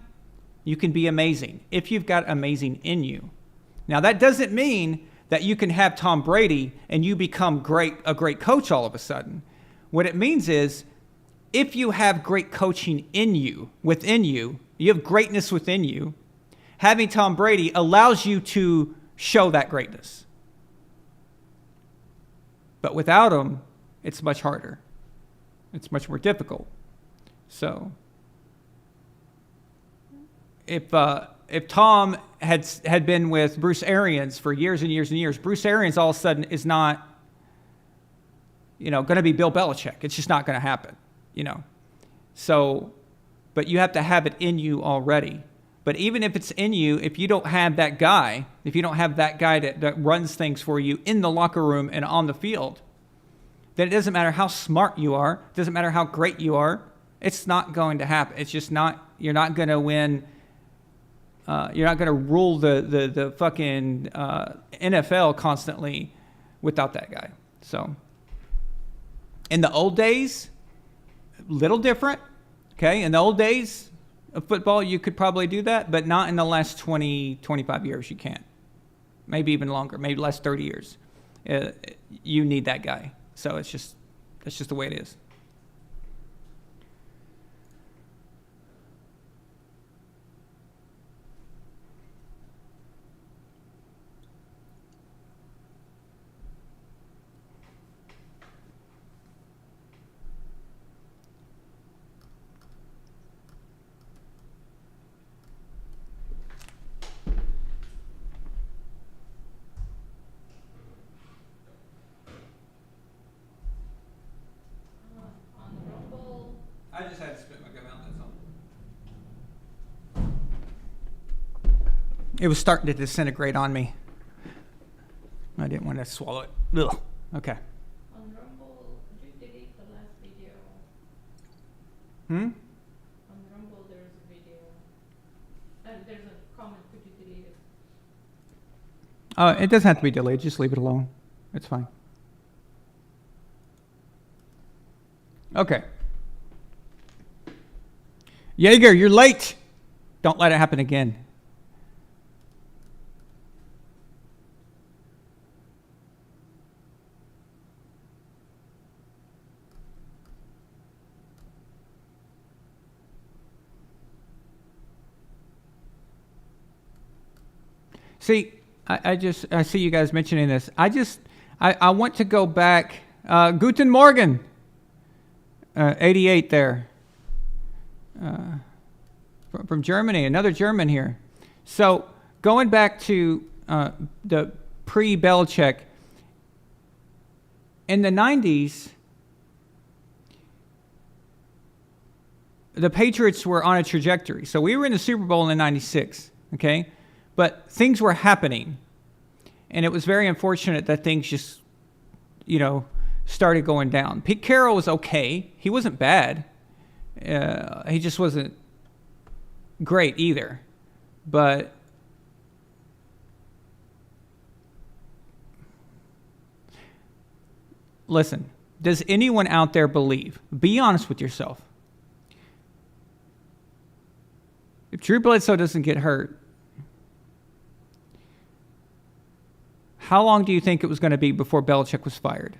you can be amazing if you've got amazing in you. Now, that doesn't mean that you can have Tom Brady and you become a great coach all of a sudden. What it means is if you have great coaching in you, within you, you have greatness within you, having Tom Brady allows you to show that greatness. But without him, it's much harder. It's much more difficult. So if Tom had been with Bruce Arians for years and years and years, Bruce Arians all of a sudden is not going to be Bill Belichick. It's just not going to happen, So, but you have to have it in you already. But even if it's in you, if you don't have that guy, that runs things for you in the locker room and on the field, then it doesn't matter how smart you are, it doesn't matter how great you are, it's not going to happen. It's just not, you're not going to win. You're not going to rule the fucking NFL constantly without that guy. So in the old days, little different. Okay. In the old days of football, you could probably do that, but not in the last 20, 25 years. You can't. Maybe even longer, maybe last 30 years. You need that guy. So that's just the way it is. I just had to spit my gum out, that's all. It was starting to disintegrate on me. I didn't want to swallow it. Ugh. Okay. On Rumble, could you delete the last video? On Rumble, there's a video. And there's a comment, could you delete it? It doesn't have to be delayed. Just leave it alone. It's fine. Okay. Jaeger, you're late. Don't let it happen again. See, I see you guys mentioning this. I want to go back. Guten Morgen. 88 there. From Germany, another German here. So going back to the pre-Belichick, in the 90s, the Patriots were on a trajectory. So we were in the Super Bowl in the 96, okay? But things were happening. And it was very unfortunate that things just, started going down. Pete Carroll was okay. He wasn't bad. He just wasn't great either. But listen, does anyone out there believe? Be honest with yourself. If Drew Bledsoe doesn't get hurt, how long do you think it was going to be before Belichick was fired?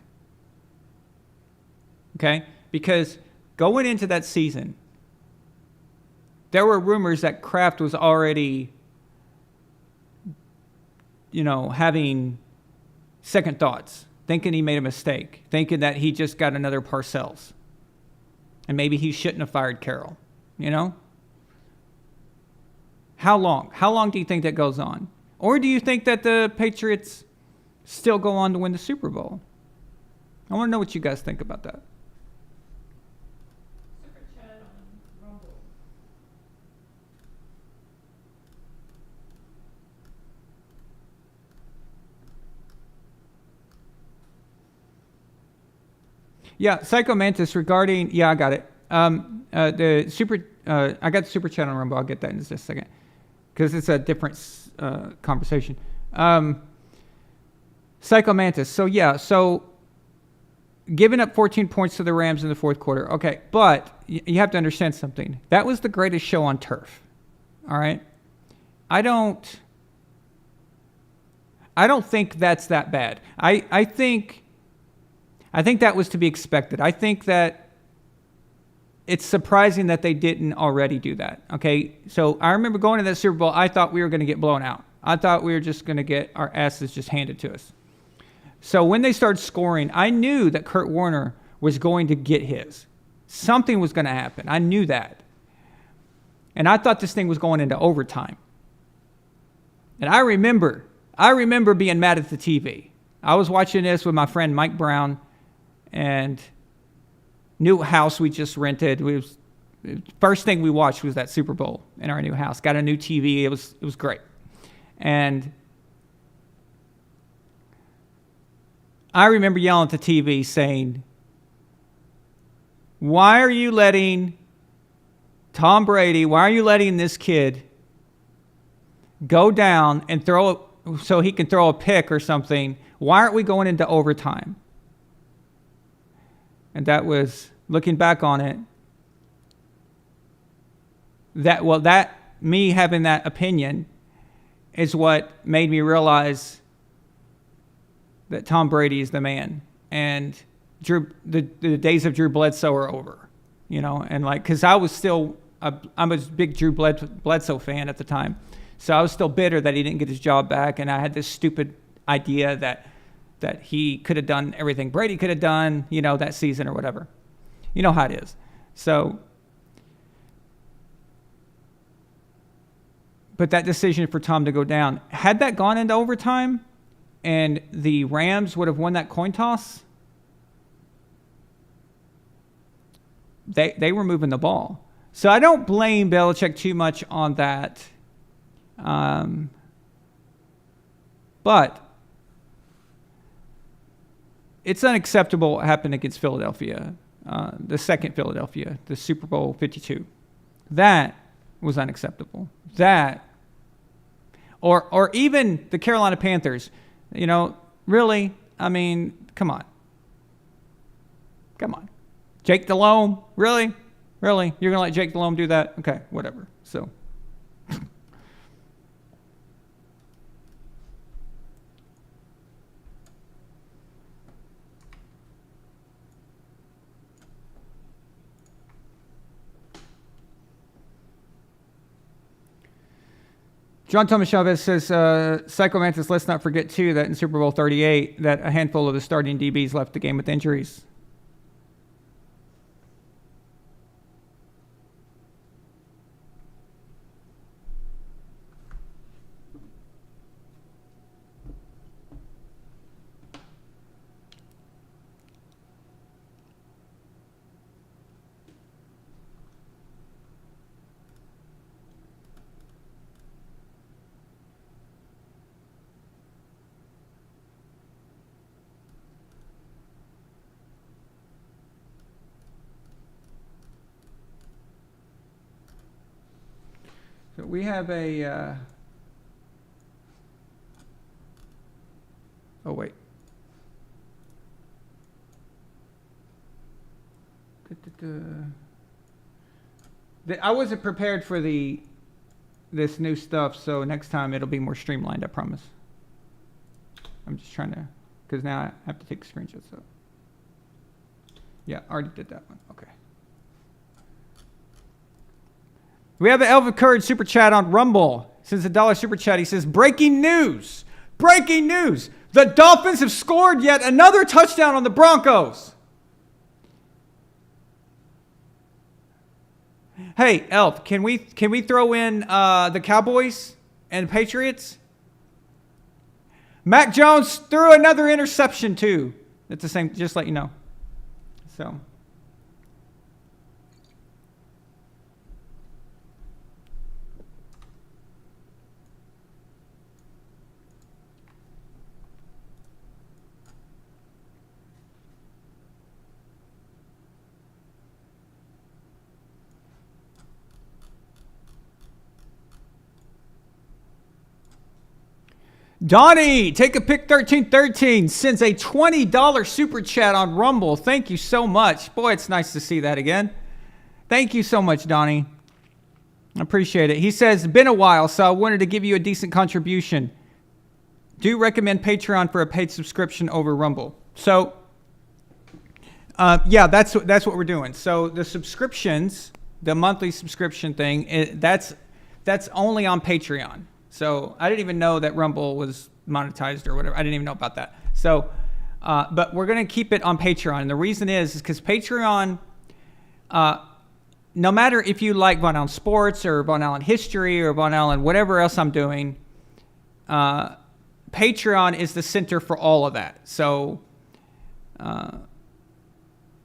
Okay? Because going into that season, there were rumors that Kraft was already, having second thoughts, thinking he made a mistake, thinking that he just got another Parcells. And maybe he shouldn't have fired Carroll, How long? How long do you think that goes on? Or do you think that the Patriots still go on to win the Super Bowl? I want to know what you guys think about that. Super chat on Rumble. Yeah, Psycho Mantis regarding, I got it. The super, I got the super chat on Rumble. I'll get that in just a second because it's a different conversation. Psycho Mantis. So giving up 14 points to the Rams in the fourth quarter. Okay, but you have to understand something. That was the greatest show on turf. All right? I don't think that's that bad. I think that was to be expected. I think that it's surprising that they didn't already do that. Okay, so I remember going to that Super Bowl, I thought we were going to get blown out. I thought we were just going to get our asses just handed to us. So when they started scoring, I knew that Kurt Warner was going to get his. Something was going to happen. I knew that. And I thought this thing was going into overtime. And I remember being mad at the TV. I was watching this with my friend Mike Brown, and new house we just rented. First thing we watched was that Super Bowl in our new house. Got a new TV. It was great. And I remember yelling at the TV saying, why are you letting Tom Brady, why are you letting this kid go down and so he can throw a pick or something? Why aren't we going into overtime? And that was, looking back on it, me having that opinion is what made me realize that Tom Brady is the man. And the days of Drew Bledsoe are over, and because I was still, I'm a big Drew Bledsoe fan at the time. So I was still bitter that he didn't get his job back. And I had this stupid idea that he could have done everything Brady could have done, that season or whatever. You know how it is. So, but that decision for Tom to go down, had that gone into overtime and the Rams would have won that coin toss, they were moving the ball. So I don't blame Belichick too much on that. But it's unacceptable what happened against Philadelphia, the second Philadelphia, the Super Bowl 52. That was unacceptable. That, or even the Carolina Panthers, really, I mean, come on. Jake Delhomme, really? You're going to let Jake Delhomme do that? Okay, whatever. So. John Thomas Chavez says, Psycho Mantis, let's not forget, too, that in Super Bowl 38, that a handful of the starting DBs left the game with injuries. So we have a, oh wait. I wasn't prepared for this new stuff, so next time it'll be more streamlined, I promise. I'm just trying to, because now I have to take screenshots. So yeah, I already did that one. Okay. We have an Elvin Courage super chat on Rumble. Since the $1 super chat, he says, breaking news. Breaking news. The Dolphins have scored yet another touchdown on the Broncos. Hey, Elf, can we throw in the Cowboys and Patriots? Mac Jones threw another interception too. It's the same, just let you know. So. Donnie, take a pick 1313, sends a $20 super chat on Rumble. Thank you so much. Boy, it's nice to see that again. Thank you so much, Donnie. I appreciate it. He says, been a while, so I wanted to give you a decent contribution. Do recommend Patreon for a paid subscription over Rumble. So, yeah, that's what we're doing. So the subscriptions, the monthly subscription thing, that's only on Patreon. So I didn't even know that Rumble was monetized or whatever. I didn't even know about that. So, but we're going to keep it on Patreon. And the reason is because Patreon, no matter if you like VonAllen Sports or VonAllen History or VonAllen whatever else I'm doing, Patreon is the center for all of that. So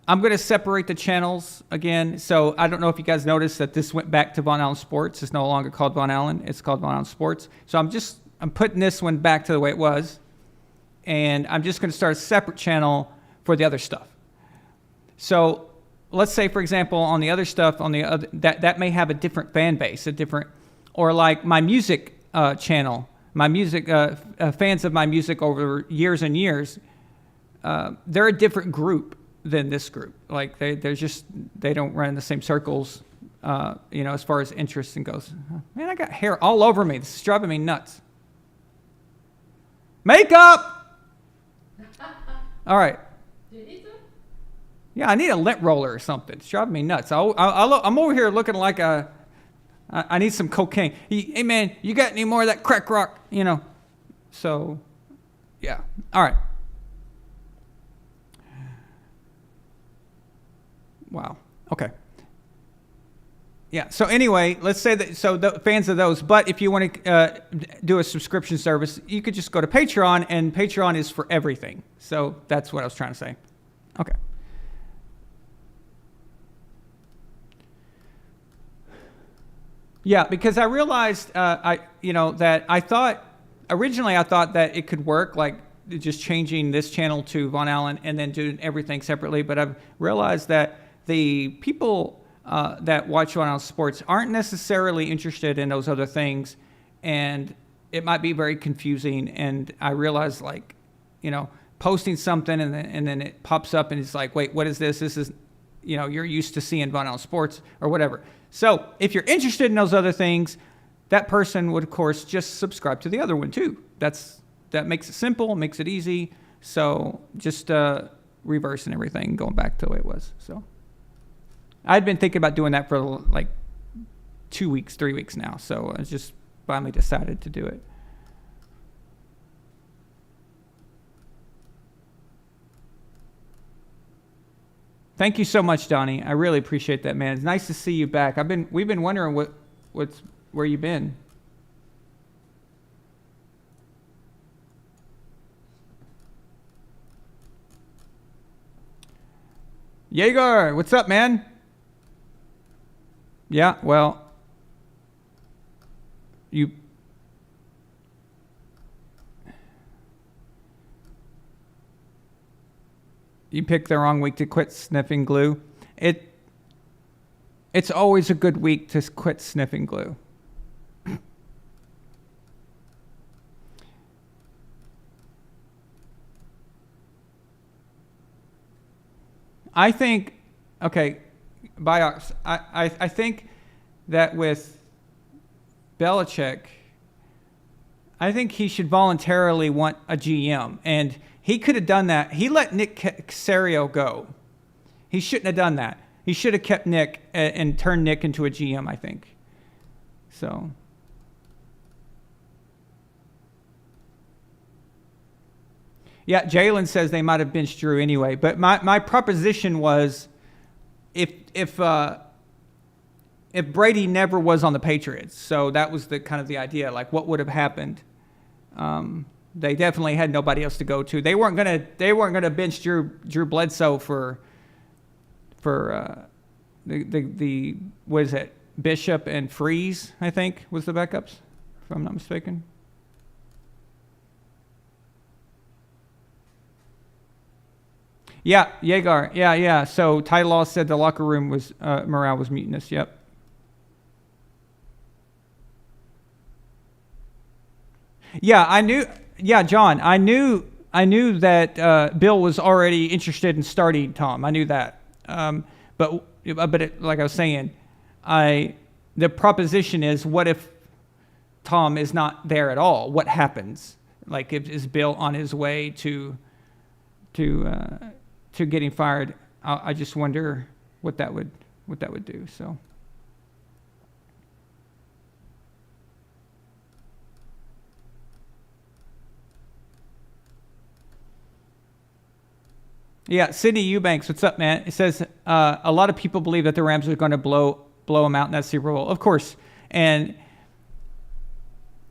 I'm going to separate the channels again. So I don't know if you guys noticed that this went back to VonAllen Sports. It's no longer called VonAllen. It's called VonAllen Sports. So I'm putting this one back to the way it was. And I'm just going to start a separate channel for the other stuff. So let's say, for example, on the other stuff, on the other, that may have a different fan base, or like my music channel, my music, fans of my music over years and years, they're a different group than this group. Like they don't run in the same circles, as far as interest and goes. Man, I got hair all over me. This is driving me nuts. Makeup! All right. Do you need some? Yeah, I need a lint roller or something. It's driving me nuts. I'm over here looking like I need some cocaine. Hey, man, you got any more of that crack rock? So, yeah. All right. Wow. Okay. Yeah. So anyway, let's say that. So the fans of those. But if you want to do a subscription service, you could just go to Patreon, and Patreon is for everything. So that's what I was trying to say. Okay. Yeah, because I realized that originally I thought that it could work, like just changing this channel to VonAllen and then doing everything separately. But I've realized that the people that watch VonAllen Sports aren't necessarily interested in those other things, and it might be very confusing. And I realized, posting something and then it pops up and it's like, wait, what is this? This is, you're used to seeing VonAllen Sports or whatever. So if you're interested in those other things, that person would, of course, just subscribe to the other one too. That makes it simple, makes it easy. So just reversing everything, going back to the way it was. So I'd been thinking about doing that for like 2 weeks, 3 weeks now. So I just finally decided to do it. Thank you so much, Donnie. I really appreciate that, man. It's nice to see you back. We've been wondering where you've been. Jaeger, what's up, man? Yeah, well, you picked the wrong week to quit sniffing glue. It's always a good week to quit sniffing glue. I think, okay, Biox, I think that with Belichick, I think he should voluntarily want a GM. And he could have done that. He let Nick Caserio go. He shouldn't have done that. He should have kept Nick and turned Nick into a GM, I think. So. Yeah, Jalen says they might have benched Drew anyway. But my proposition was, if Brady never was on the Patriots, so that was the kind of the idea, like what would have happened. They definitely had nobody else to go to. They weren't gonna bench Drew Bledsoe for the what is it, Bishop and Freeze, I think was the backups, if I'm not mistaken. Yeah, Yeager. Yeah. So Ty Law said the locker room was morale was mutinous. Yep. Yeah, I knew. Yeah, John, I knew that Bill was already interested in starting Tom. I knew that. But like I was saying, the proposition is, what if Tom is not there at all? What happens? Like, is Bill on his way to getting fired? I just wonder what that would do. So. Yeah, Sidney Eubanks, what's up, man? It says a lot of people believe that the Rams are going to blow them out in that Super Bowl. Of course, and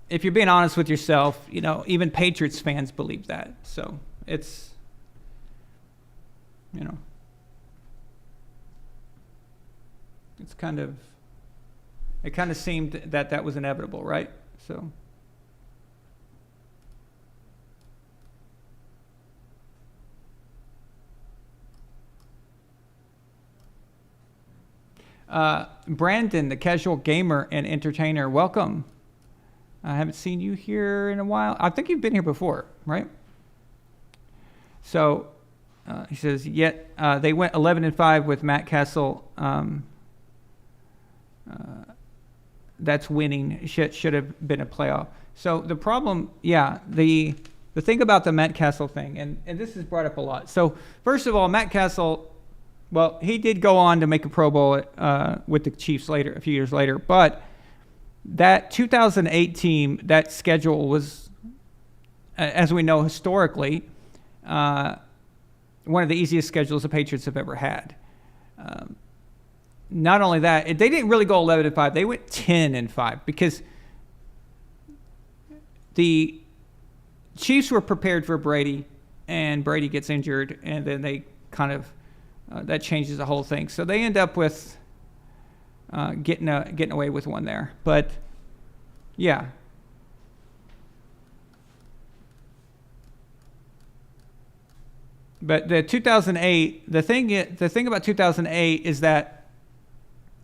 if you're being honest with yourself, even Patriots fans believe that. So it's, It kind of seemed that was inevitable, right? So. Brandon, the casual gamer and entertainer, welcome. I haven't seen you here in a while. I think you've been here before, right? So he says, yet they went 11-5 with Matt Castle. That's winning. Should have been a playoff. So the problem, the thing about the Matt Castle thing, and this is brought up a lot. So first of all, Matt Castle, well, he did go on to make a Pro Bowl with the Chiefs later, a few years later. But that 2008 team, that schedule was, as we know historically, one of the easiest schedules the Patriots have ever had. Not only that, they didn't really go 11-5. They went 10-5 because the Chiefs were prepared for Brady, and Brady gets injured, and then they kind of that changes the whole thing. So they end up with getting away with one there. But yeah. But the 2008, the thing about 2008 is that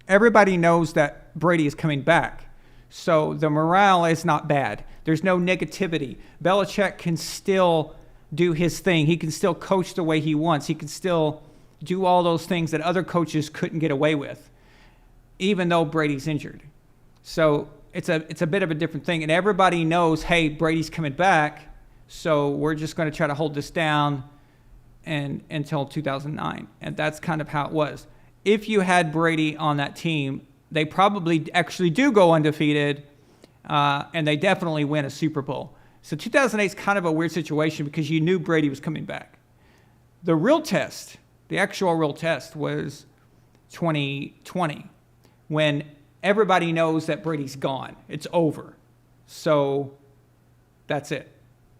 everybody knows that Brady is coming back. So the morale is not bad. There's no negativity. Belichick can still do his thing. He can still coach the way he wants. He can still do all those things that other coaches couldn't get away with, even though Brady's injured. So it's a bit of a different thing. And everybody knows, hey, Brady's coming back, so we're just going to try to hold this down until 2009. And that's kind of how it was. If you had Brady on that team, they probably actually do go undefeated, and they definitely win a Super Bowl. So 2008 is kind of a weird situation because you knew Brady was coming back. The real test, the actual real test, was 2020, when everybody knows that Brady's gone. It's over. So that's it.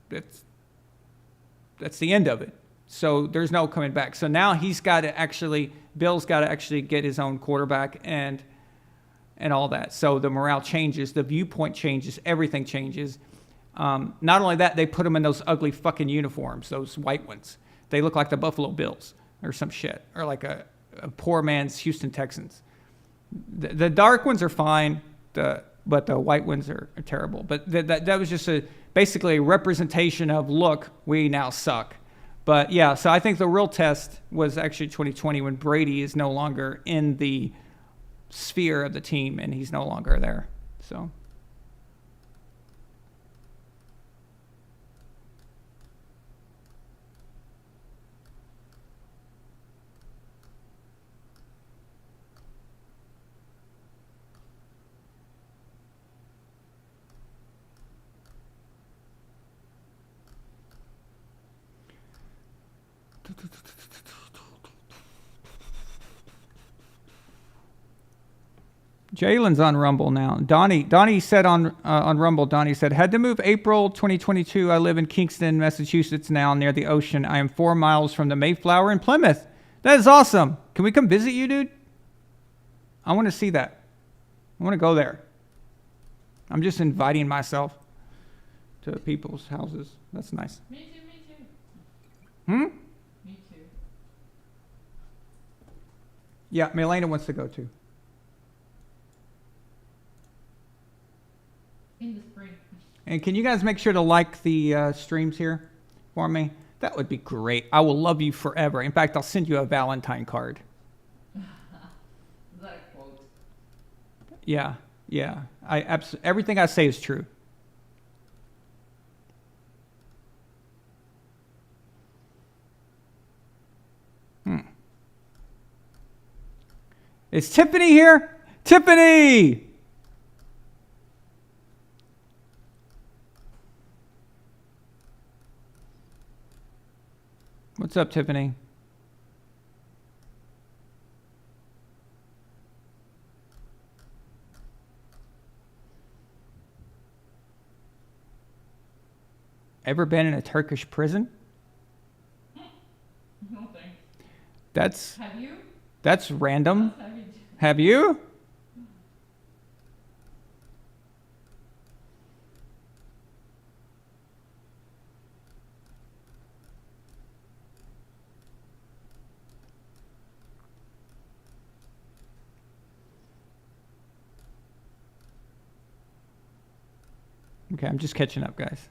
That's the end of it. So there's no coming back. So now Bill's got to actually get his own quarterback and all that. So the morale changes, the viewpoint changes, everything changes. Not only that, they put them in those ugly fucking uniforms, those white ones. They look like the Buffalo Bills or some shit, or like a poor man's Houston Texans. The dark ones are fine, but the white ones are terrible. But that was just basically a representation of, look, we now suck. But yeah, so I think the real test was actually 2020 when Brady is no longer in the sphere of the team and he's no longer there. So. Jalen's on Rumble now. Donnie said on Rumble, Donnie said, had to move April 2022. I live in Kingston, Massachusetts now, near the ocean. I am 4 miles from the Mayflower in Plymouth. That is awesome. Can we come visit you, dude? I want to see that. I want to go there. I'm just inviting myself to people's houses. That's nice. Me too, me too. Hmm? Me too. Yeah, Milena wants to go too. In the spring. And can you guys make sure to like the streams here for me? That would be great. I will love you forever. In fact, I'll send you a Valentine card. Is that a quote? Yeah. Everything I say is true. Is Tiffany here? Tiffany! What's up, Tiffany? Ever been in a Turkish prison? No thanks. That's Have you? random. Have you? Have you? Okay, I'm just catching up, guys.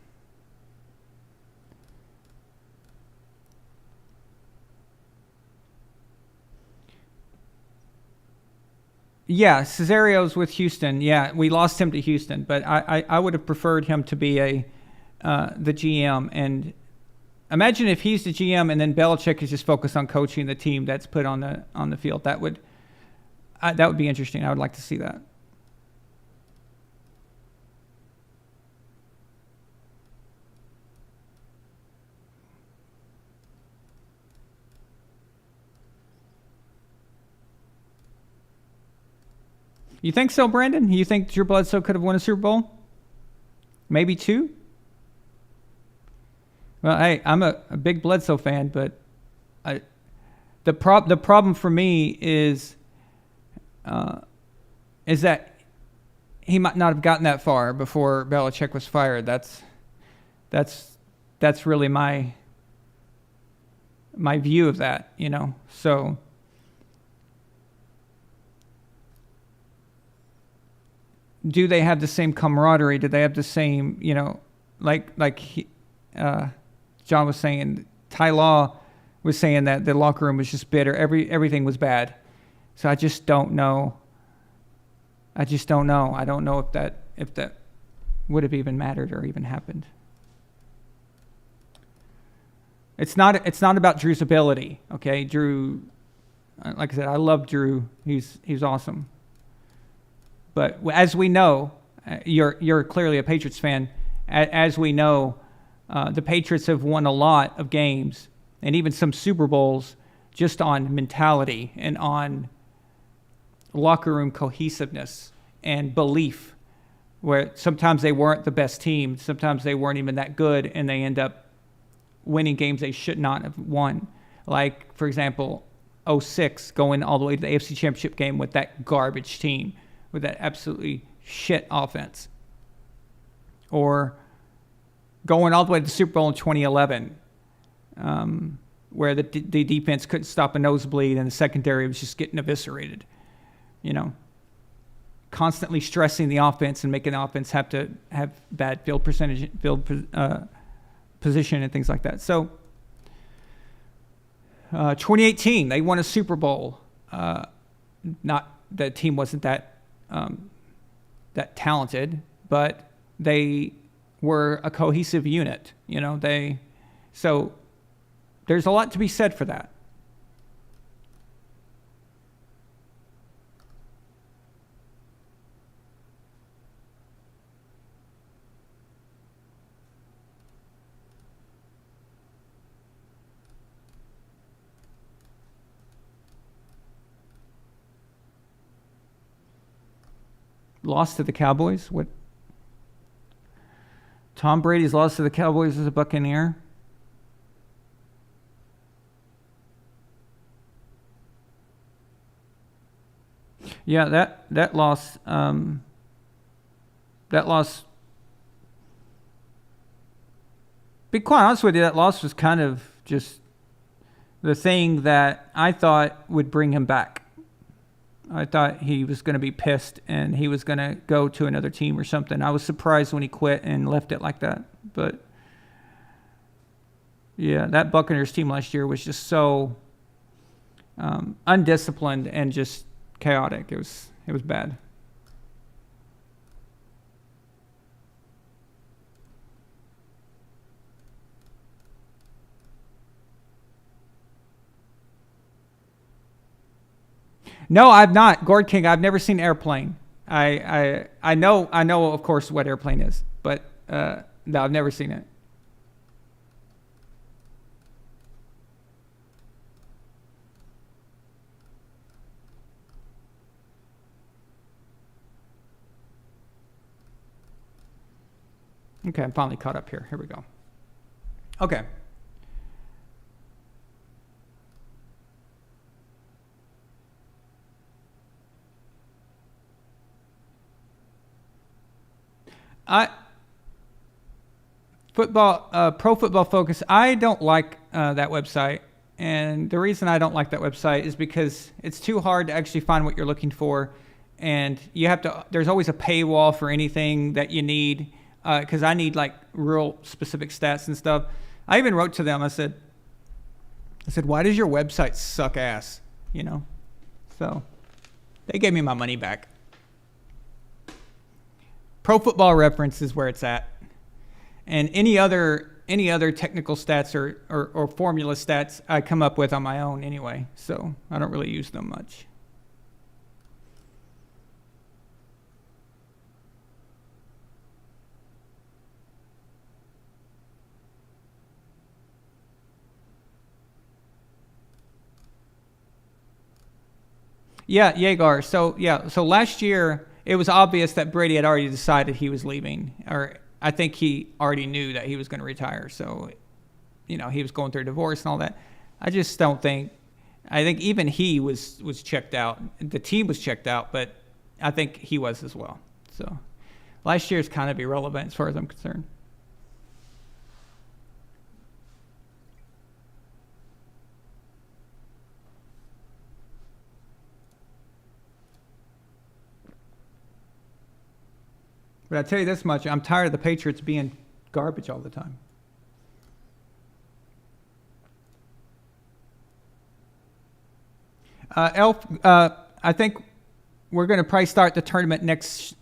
Yeah, Cesario's with Houston. Yeah, we lost him to Houston, but I would have preferred him to be the GM. And imagine if he's the GM and then Belichick is just focused on coaching the team that's put on the field. That would be interesting. I would like to see that. You think so, Brandon? You think Drew Bledsoe could have won a Super Bowl? Maybe 2? Well, hey, I'm a big Bledsoe fan, but the problem for me is that he might not have gotten that far before Belichick was fired. That's really my view of that, you know. So do they have the same camaraderie? Do they have the same, you know, like John was saying, Ty Law was saying that the locker room was just bitter. Everything was bad. So I just don't know. I don't know if that would have even mattered or even happened. It's not about Drew's ability, okay? Drew, like I said, I love Drew. He's awesome. But as we know, you're clearly a Patriots fan. As we know, the Patriots have won a lot of games and even some Super Bowls just on mentality and on locker room cohesiveness and belief, where sometimes they weren't the best team, sometimes they weren't even that good, and they end up winning games they should not have won. Like, for example, 2006, going all the way to the AFC Championship game with that garbage team, with that absolutely shit offense. Or going all the way to the Super Bowl in 2011, where the defense couldn't stop a nosebleed and the secondary was just getting eviscerated. You know, constantly stressing the offense and making the offense have to have bad field percentage, position and things like that. So 2018, they won a Super Bowl. Not the team wasn't that talented, but they were a cohesive unit. You know, so there's a lot to be said for that. Lost to the Cowboys? What? Tom Brady's lost to the Cowboys as a Buccaneer? Yeah, that loss. Be quite honest with you, that loss was kind of just the thing that I thought would bring him back. I thought he was going to be pissed and he was going to go to another team or something. I was surprised when he quit and left it like that. But yeah, that Buccaneers team last year was just so undisciplined and just chaotic. It was bad. No, I've not. Gord King, I've never seen Airplane. I know, of course, what Airplane is, but no, I've never seen it. Okay, I'm finally caught up here. Here we go. Okay. Pro Football Focus, I don't like that website. And the reason I don't like that website is because it's too hard to actually find what you're looking for. And there's always a paywall for anything that you need. Because I need like real specific stats and stuff. I even wrote to them. I said, why does your website suck ass? You know? So they gave me my money back. Pro Football Reference is where it's at. And any other technical stats or formula stats I come up with on my own anyway. So I don't really use them much. Yeah, Yeager. So last year it was obvious that Brady had already decided he was leaving, or I think he already knew that he was going to retire. So, he was going through a divorce and all that. I just don't think. I think even he was checked out. The team was checked out, but I think he was as well. So, last year is kind of irrelevant as far as I'm concerned. But I tell you this much, I'm tired of the Patriots being garbage all the time. Elf, I think we're going to probably start the tournament next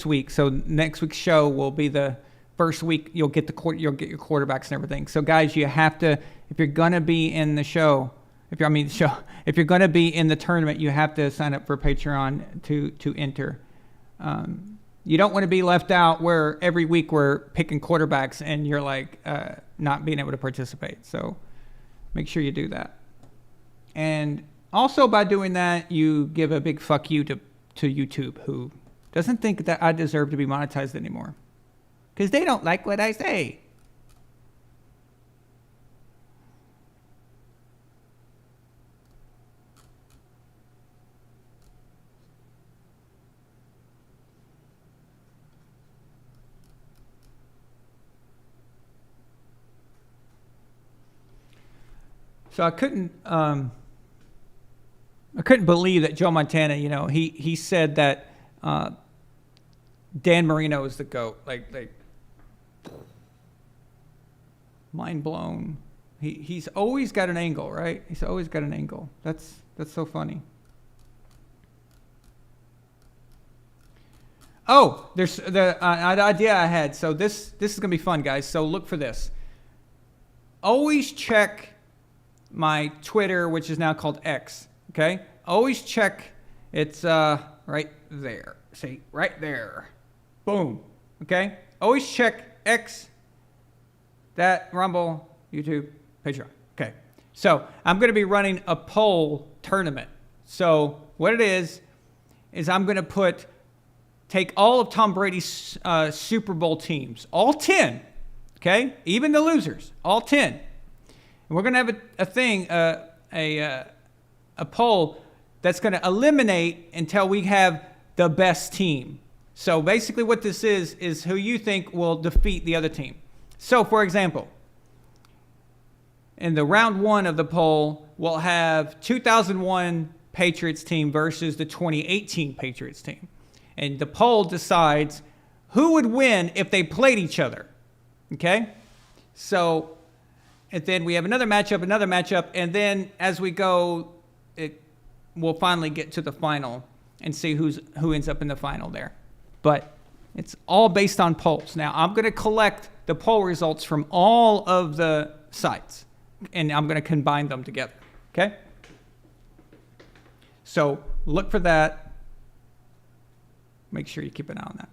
week. So next week's show will be the first week you'll get your quarterbacks and everything. So guys, you have to, if you're going to be in the show, if you're going to be in the tournament, you have to sign up for Patreon to enter. You don't want to be left out where every week we're picking quarterbacks and you're like not being able to participate. So make sure you do that. And also by doing that, you give a big fuck you to YouTube, who doesn't think that I deserve to be monetized anymore. Because they don't like what I say. So I couldn't believe that Joe Montana, he said that Dan Marino is the GOAT. Like mind blown. He's always got an angle, right? He's always got an angle. That's so funny. Oh, there's the idea I had. So this is gonna be fun, guys. So look for this. Always check my Twitter, which is now called X. Okay, always check. It's right there. See, right there. Boom. Okay. Always check X, that Rumble, YouTube, Patreon. Okay. So I'm going to be running a poll tournament. So what it is I'm going to take all of Tom Brady's Super Bowl teams, all 10. Okay, even the losers, all 10. And we're going to have a thing, a poll that's going to eliminate until we have the best team. So basically what this is who you think will defeat the other team. So for example, in the round 1 of the poll, we'll have 2001 Patriots team versus the 2018 Patriots team. And the poll decides who would win if they played each other. Okay? So, and then we have another matchup, and then as we go, we'll finally get to the final and see who ends up in the final there. But it's all based on polls. Now, I'm going to collect the poll results from all of the sites, and I'm going to combine them together. Okay? So look for that. Make sure you keep an eye on that.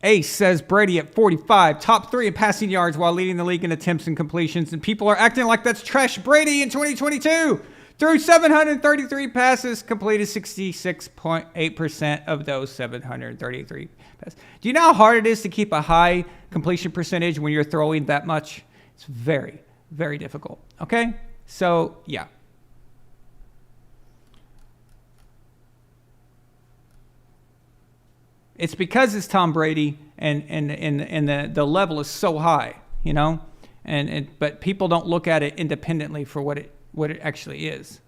Ace says Brady at 45, top 3 in passing yards while leading the league in attempts and completions, and people are acting like that's trash Brady in 2022. Threw 733 passes, completed 66.8% of those 733 passes. Do you know how hard it is to keep a high completion percentage when you're throwing that much? It's very, very difficult. Okay? So, yeah. It's because it's Tom Brady and the level is so high, you know, but people don't look at it independently for what it actually is.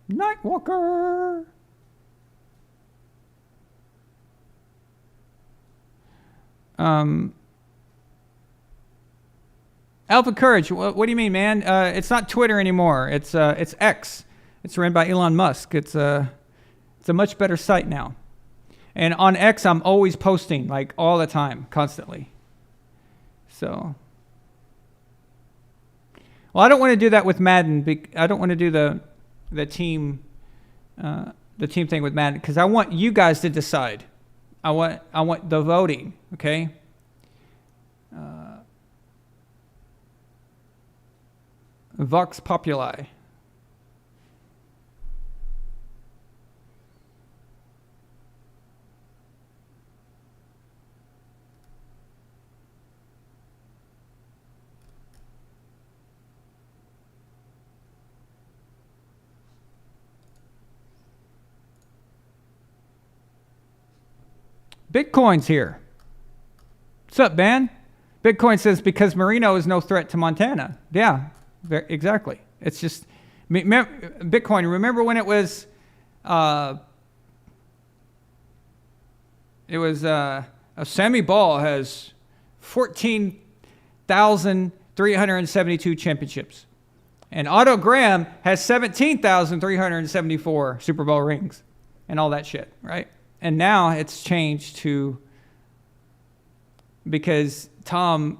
Nightwalker. Alpha Courage. What do you mean, man? It's not Twitter anymore. It's X. It's run by Elon Musk. It's a much better site now. And on X, I'm always posting, like, all the time, constantly. So, well, I don't want to do that with Madden. I don't want to do the team thing with Madden because I want you guys to decide. I want the voting. Okay. Vox Populi. Bitcoin's here. What's up, man? Bitcoin says because Marino is no threat to Montana. Yeah, exactly. It's just Bitcoin. Remember when it was Sammy Ball has 14,372 championships, and Otto Graham has 17,374 Super Bowl rings, and all that shit, right? And now it's changed to because Tom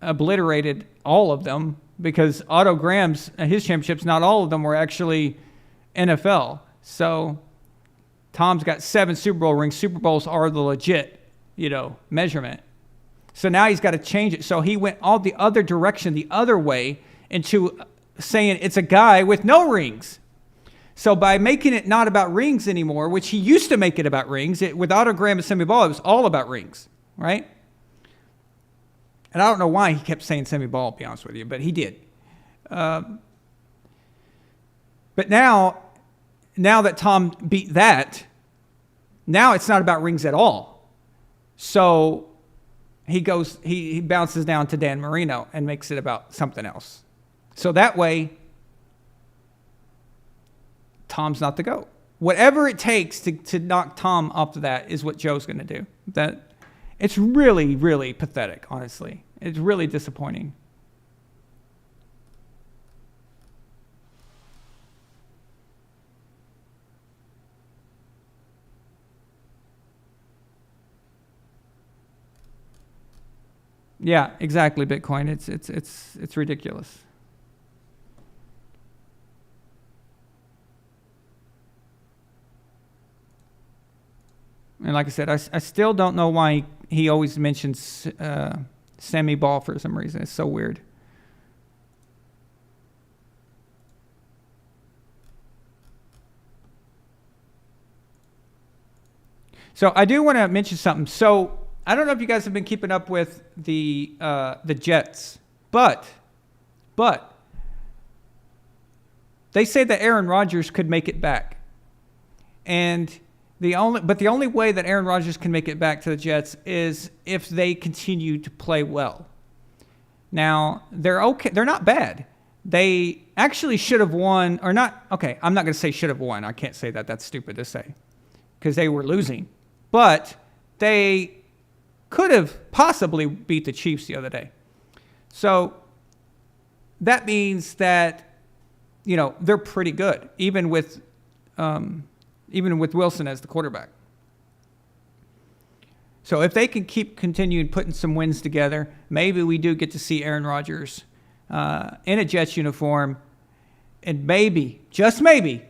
obliterated all of them because Otto Graham's his championships, not all of them were actually NFL. So Tom's got 7 Super Bowl rings. Super Bowls are the legit, measurement. So now he's got to change it. So he went all the other direction, the other way, into saying it's a guy with no rings. So by making it not about rings anymore, which he used to make it about rings, with Otto Graham and Sammy Ball, it was all about rings, right? And I don't know why he kept saying Sammy Ball, to be honest with you, but he did. But now that Tom beat that, now it's not about rings at all. So he bounces down to Dan Marino and makes it about something else. So that way, Tom's not the GOAT. Whatever it takes to knock Tom off of that is what Joe's going to do. It's really, really pathetic, honestly. It's really disappointing. Yeah, exactly, Bitcoin. It's ridiculous. And like I said, I still don't know why he always mentions Sammy Ball for some reason. It's so weird. So I do want to mention something. So I don't know if you guys have been keeping up with the Jets, but they say that Aaron Rodgers could make it back, and the only way that Aaron Rodgers can make it back to the Jets is if they continue to play well. Now, they're okay. They're not bad. They actually should have won, or not. Okay, I'm not going to say should have won. I can't say that. That's stupid to say because they were losing. But they could have possibly beat the Chiefs the other day. So that means that, they're pretty good, even with Wilson as the quarterback. So if they can keep continuing putting some wins together, maybe we do get to see Aaron Rodgers in a Jets uniform, and maybe, just maybe,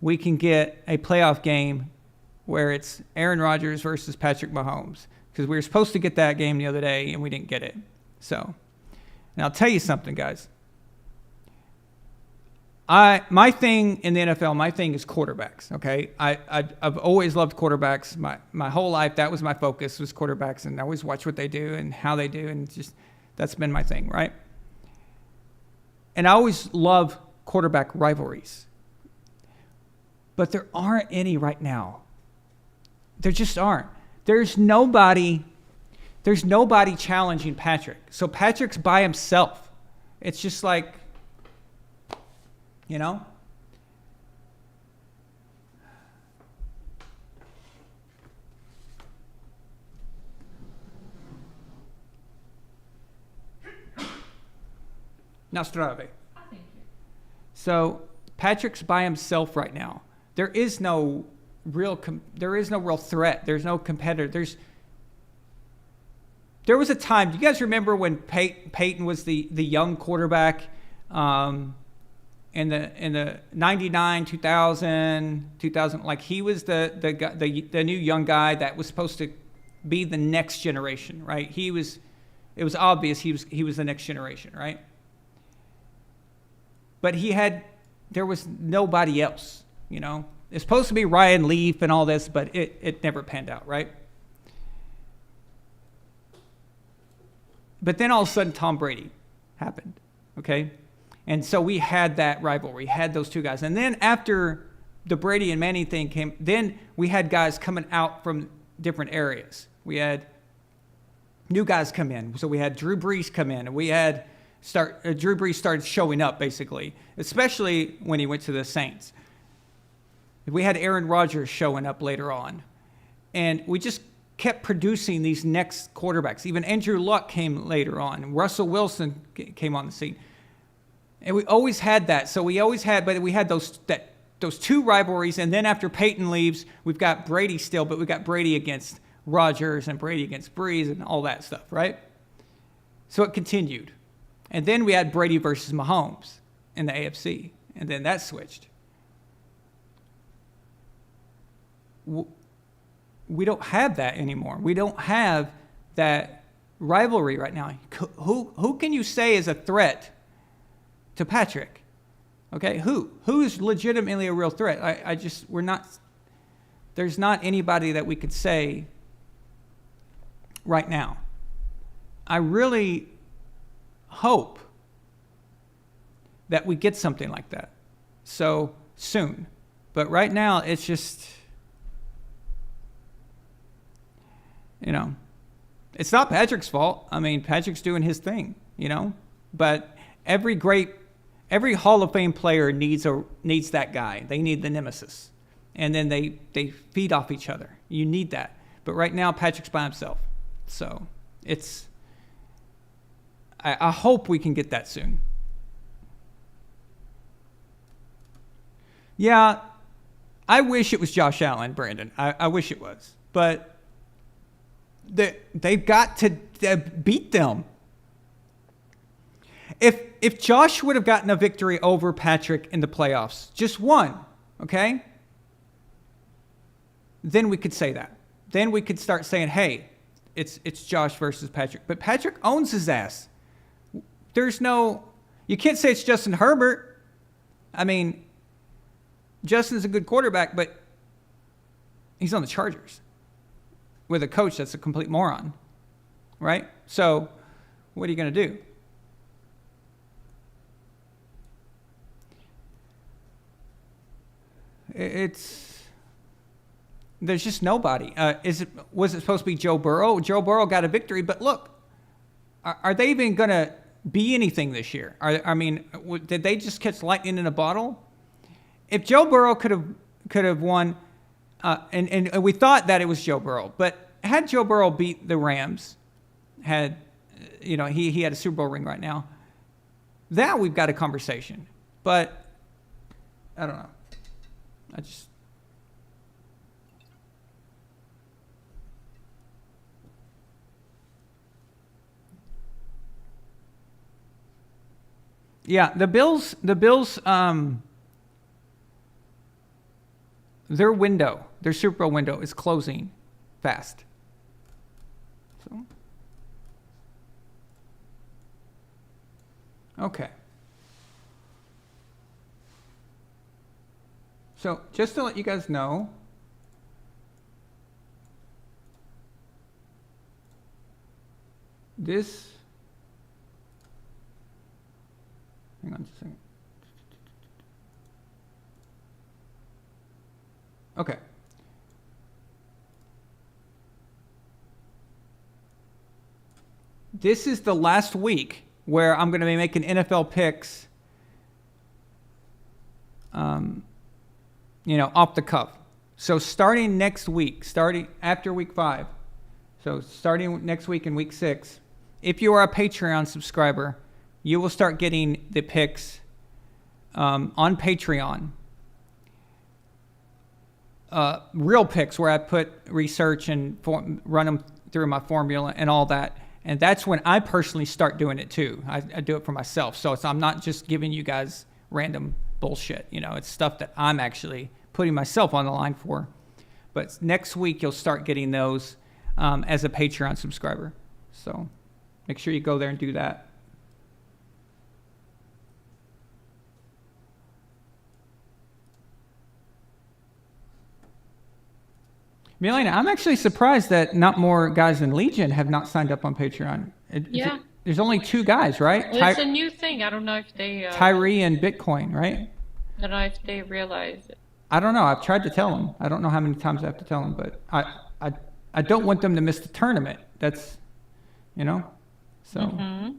we can get a playoff game where it's Aaron Rodgers versus Patrick Mahomes, because we were supposed to get that game the other day and we didn't get it. So, and I'll tell you something, guys. My thing in the NFL, my thing is quarterbacks, okay? I've always loved quarterbacks. My whole life, that was my focus, was quarterbacks, and I always watch what they do and how they do, and just That's been my thing, right? And I always love quarterback rivalries. But there aren't any right now. There just aren't. There's nobody challenging Patrick. So Patrick's by himself. It's just like, you know? Nastrave. Thank you. So Patrick's by himself right now. There is no real threat. There's no competitor. There was a time. Do you guys remember when Peyton was the young quarterback in the 99, 2000, like he was the new young guy that was supposed to be the next generation, right? It was obvious he was the next generation, right? But there was nobody else, you know. It's supposed to be Ryan Leaf and all this, but it never panned out, right? But then all of a sudden Tom Brady happened, okay? And so we had that rivalry, had those two guys. And then after the Brady and Manning thing came, then we had guys coming out from different areas. We had new guys come in. So we had Drew Brees come in, and we had Drew Brees started showing up, basically, especially when he went to the Saints. We had Aaron Rodgers showing up later on. And we just kept producing these next quarterbacks. Even Andrew Luck came later on. Russell Wilson came on the scene. And we always had that. So we had those two rivalries. And then after Peyton leaves, we've got Brady still, but we've got Brady against Rodgers and Brady against Brees and all that stuff, right? So it continued. And then we had Brady versus Mahomes in the AFC. And then that switched. We don't have that anymore. We don't have that rivalry right now. Who can you say is a threat to Patrick? Okay, who is legitimately a real threat? There's not anybody that we could say right now. I really hope that we get something like that so soon. But right now, it's just, you know, it's not Patrick's fault. I mean, Patrick's doing his thing, you know. But every Hall of Fame player needs that guy. They need the nemesis. And then they feed off each other. You need that. But right now, Patrick's by himself. So I hope we can get that soon. Yeah, I wish it was Josh Allen, Brandon. I wish it was. But they've got to beat them. If Josh would have gotten a victory over Patrick in the playoffs, just one, okay? Then we could say that. Then we could start saying, hey, it's Josh versus Patrick. But Patrick owns his ass. You can't say it's Justin Herbert. I mean, Justin's a good quarterback, but he's on the Chargers with a coach that's a complete moron, right? So what are you going to do? There's just nobody. Was it supposed to be Joe Burrow? Joe Burrow got a victory, but look, are they even going to be anything this year? Did they just catch lightning in a bottle? If Joe Burrow could have won, and we thought that it was Joe Burrow, but had Joe Burrow beat the Rams, he had a Super Bowl ring right now, that we've got a conversation. But I don't know. Yeah, the Bills, their Super Bowl window is closing fast. So, okay. So just to let you guys know, this Hang on just a second. Okay. This is the last week where I'm going to be making NFL picks, off the cuff. So starting next week, starting after week 5, so starting next week in week 6, if you are a Patreon subscriber, you will start getting the picks on Patreon. Real picks where I put research and run them through my formula and all that. And that's when I personally start doing it too. I do it for myself. So I'm not just giving you guys random bullshit. It's stuff that I'm actually putting myself on the line for. But next week, you'll start getting those as a Patreon subscriber. So make sure you go there and do that. Milena, I'm actually surprised that not more guys in Legion have not signed up on Patreon. There's only 2 guys, right? Well, it's a new thing. I don't know if they... Tyree and Bitcoin, right? I don't know if they realize it. I don't know. I've tried to tell them. I don't know how many times I have to tell them, but I don't want them to miss the tournament. That's, so. Mm-hmm.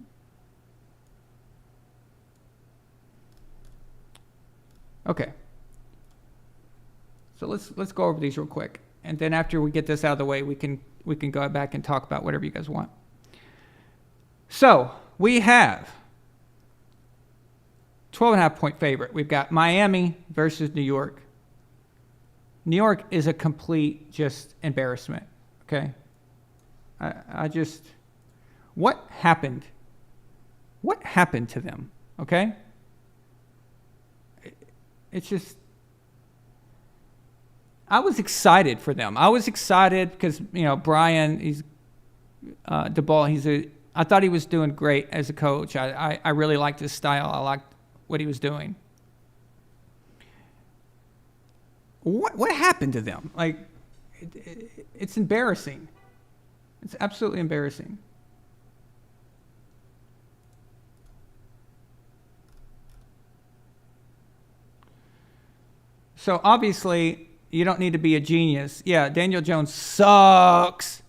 Okay. So let's go over these real quick. And then after we get this out of the way, we can go back and talk about whatever you guys want. So we have 12.5 point favorite. We've got Miami versus New York. New York is a complete just embarrassment. Okay. What happened? What happened to them? Okay. It's just, I was excited for them. I was excited because, Brian, he's DeBall. I thought he was doing great as a coach. I really liked his style. I liked what he was doing. What happened to them? Like, it's embarrassing. It's absolutely embarrassing. So obviously, you don't need to be a genius. Yeah, Daniel Jones sucks.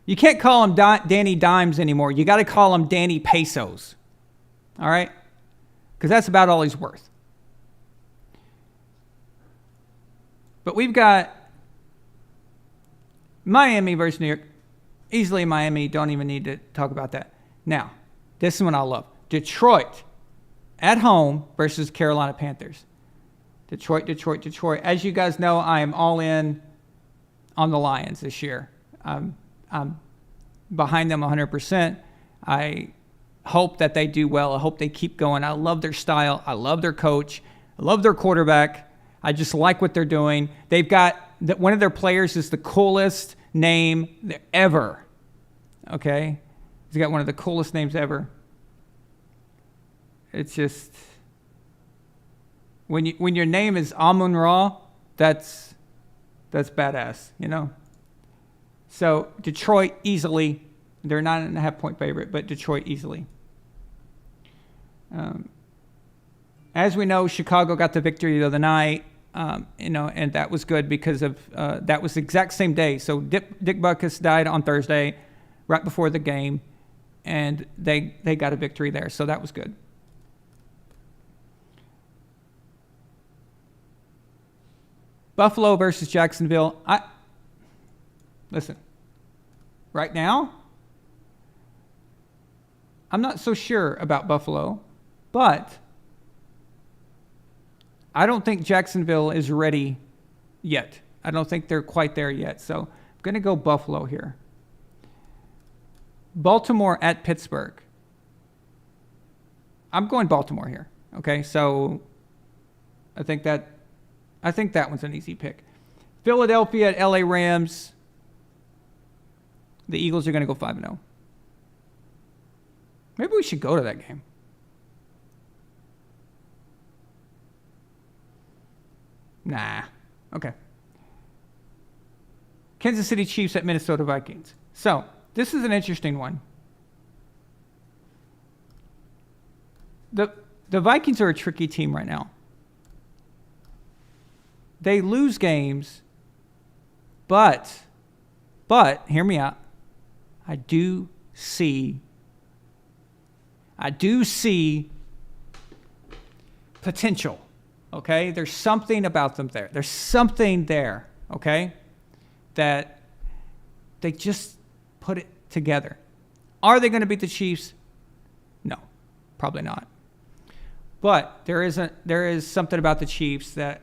You can't call him Danny Dimes anymore. You got to call him Danny Pesos. All right? Because that's about all he's worth. But we've got Miami versus New York. Easily Miami. Don't even need to talk about that. Now, this is one I love. Detroit at home versus Carolina Panthers. Detroit. As you guys know, I am all in on the Lions this year. I'm behind them 100%. I hope that they do well. I hope they keep going. I love their style. I love their coach. I love their quarterback. I just like what they're doing. They've got one of their players is the coolest name ever. Okay? He's got one of the coolest names ever. It's just, when your name is Amun-Ra, that's badass, So Detroit easily, they're 9.5 point favorite, but Detroit easily. As we know, Chicago got the victory the other night, and that was good because of that was the exact same day. So Dick Butkus died on Thursday, right before the game, and they got a victory there. So that was good. Buffalo versus Jacksonville. Listen, right now, I'm not so sure about Buffalo, but I don't think Jacksonville is ready yet. I don't think they're quite there yet. So I'm going to go Buffalo here. Baltimore at Pittsburgh. I'm going Baltimore here. Okay, so I think that one's an easy pick. Philadelphia at LA Rams. The Eagles are going to go 5-0. Maybe we should go to that game. Nah. Okay. Kansas City Chiefs at Minnesota Vikings. So, this is an interesting one. the Vikings are a tricky team right now. They lose games, but hear me out. I do see potential. Okay? There's something about them there. There's something there, okay? That they just put it together. Are they going to beat the Chiefs? No, probably not. But there is something about the Chiefs that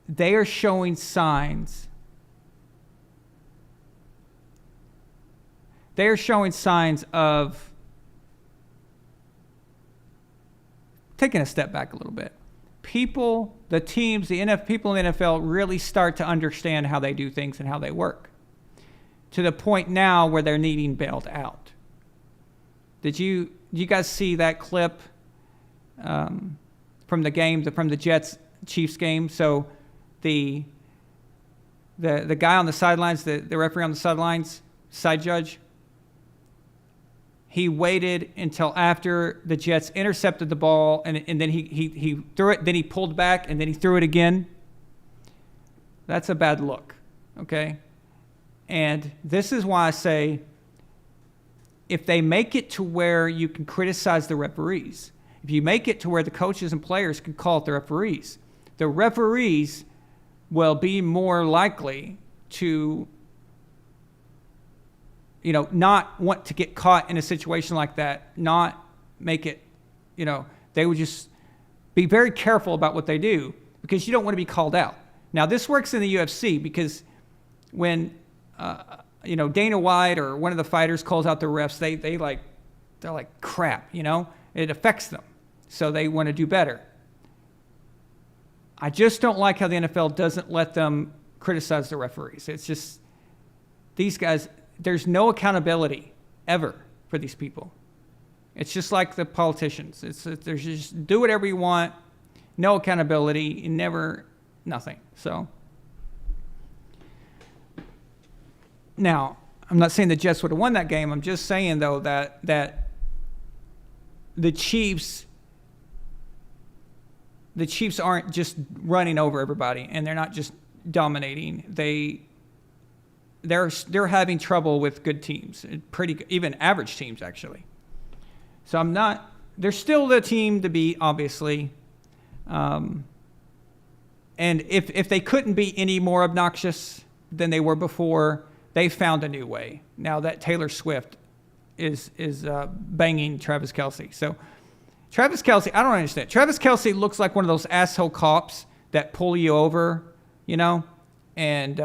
they are showing signs. They are showing signs of taking a step back a little bit. People, the teams, people in the NFL really start to understand how they do things and how they work, to the point now where they're needing bailed out. Did you guys see that clip from the game, from the Jets-Chiefs game? So the guy on the sidelines, the referee on the sidelines, side judge, he waited until after the Jets intercepted the ball, and then he threw it. Then he pulled back, and then he threw it again. That's a bad look, okay? And this is why I say, if they make it to where you can criticize the referees, if you make it to where the coaches and players can call it the referees will be more likely to, not want to get caught in a situation like that, not make it, they would just be very careful about what they do, because you don't want to be called out. Now, this works in the UFC because when, Dana White or one of the fighters calls out the refs, they're like crap, it affects them. So they want to do better. I just don't like how the NFL doesn't let them criticize the referees. It's just, these guys, there's no accountability ever for these people. It's just like the politicians. There's just do whatever you want, no accountability, nothing. So now, I'm not saying the Jets would have won that game. I'm just saying, though, that the Chiefs aren't just running over everybody, and they're not just dominating. They're having trouble with good teams, even average teams, actually. So they're still the team to beat, obviously. And if they couldn't be any more obnoxious than they were before, they found a new way. Now that Taylor Swift is banging Travis Kelce. So Travis Kelce, I don't understand. Travis Kelce looks like one of those asshole cops that pull you over, and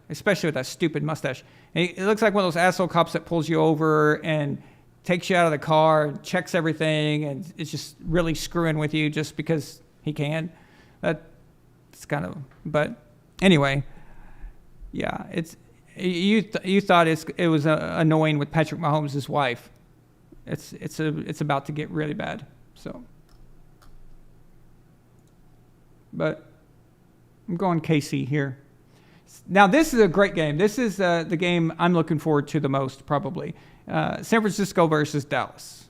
especially with that stupid mustache. And it looks like one of those asshole cops that pulls you over and takes you out of the car and checks everything, and it's just really screwing with you just because he can. It's kind of, but anyway, yeah, you thought it was annoying with Patrick Mahomes' wife. It's about to get really bad. So, but I'm going KC here. Now this is a great game. This is the game I'm looking forward to the most, probably. San Francisco versus Dallas.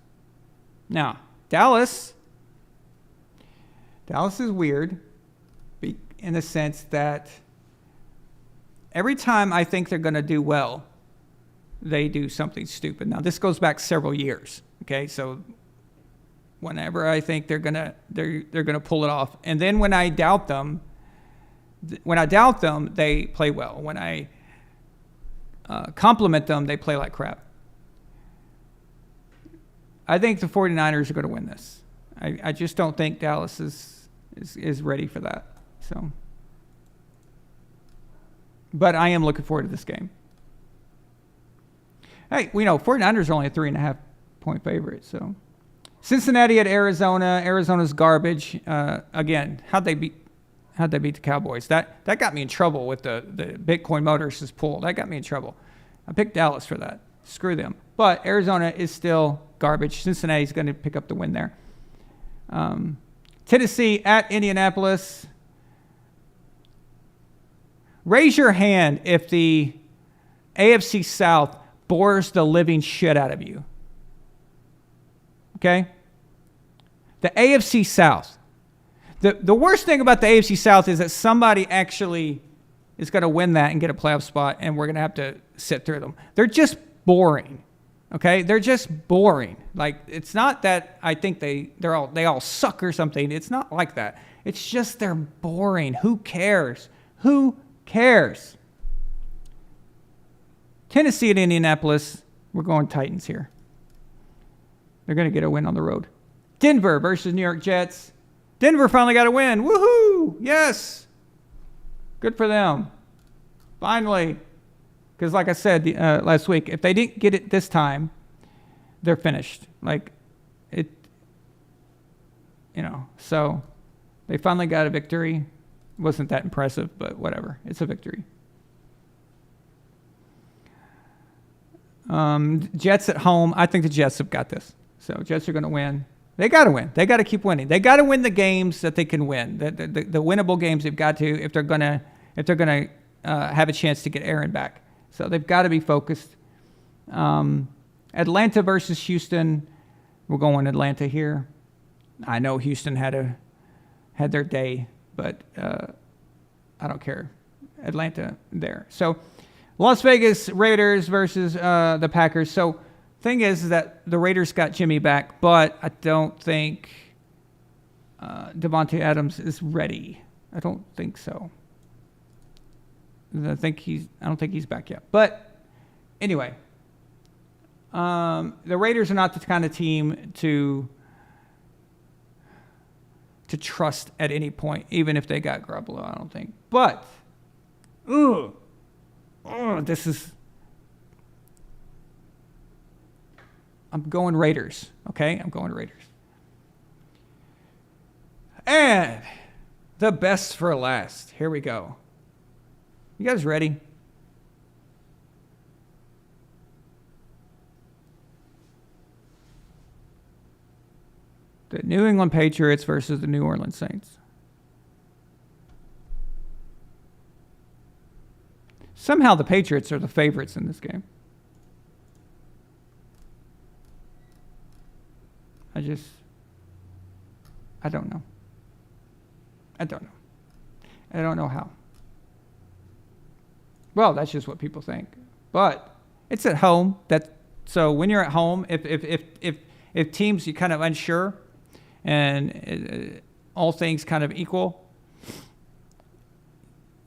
Now Dallas is weird in the sense that every time I think they're going to do well, they do something stupid. Now this goes back several years. Okay, so whenever I think they're gonna pull it off, and then when I doubt them, they play well. When I compliment them, they play like crap. I think the 49ers are going to win this. I just don't think Dallas is ready for that. So, but I am looking forward to this game. Hey, we know 49ers are only a 3.5-point favorite. So, Cincinnati at Arizona. Arizona's garbage. Again, how'd they beat the Cowboys? That got me in trouble with the Bitcoin Motors' pull. That got me in trouble. I picked Dallas for that. Screw them. But Arizona is still garbage. Cincinnati's going to pick up the win there. Tennessee at Indianapolis. Raise your hand if the AFC South bores the living shit out of you. Okay? The AFC South. The worst thing about the AFC South is that somebody actually is going to win that and get a playoff spot, and we're going to have to sit through them. They're just boring. Okay? They're just boring. Like, it's not that I think they all suck or something. It's not like that. It's just they're boring. Who cares? Who cares? Tennessee at Indianapolis. We're going Titans here. They're going to get a win on the road. Denver versus New York Jets. Denver finally got a win. Woohoo! Yes. Good for them. Finally. Because like I said last week, if they didn't get it this time, they're finished. Like, it, so they finally got a victory. Wasn't that impressive, but whatever. It's a victory. Jets at home. I think the Jets have got this. So Jets are going to win. They got to win. They got to keep winning. They got to win the games that they can win. The winnable games they've got to if they're gonna have a chance to get Æron back. So they've got to be focused. Atlanta versus Houston. We're going Atlanta here. I know Houston had their day, but I don't care. Atlanta there. So Las Vegas Raiders versus the Packers. So thing is that the Raiders got Jimmy back, but I don't think Devontae Adams is ready. I don't think so. I don't think he's back yet. But anyway, the Raiders are not the kind of team to trust at any point, even if they got Garoppolo, I don't think. But this is. I'm going Raiders, okay? I'm going Raiders. And the best for last. Here we go. You guys ready? The New England Patriots versus the New Orleans Saints. Somehow the Patriots are the favorites in this game. I don't know. I don't know how. Well, that's just what people think. But it's at home. So when you're at home, if teams you're kind of unsure and all things kind of equal,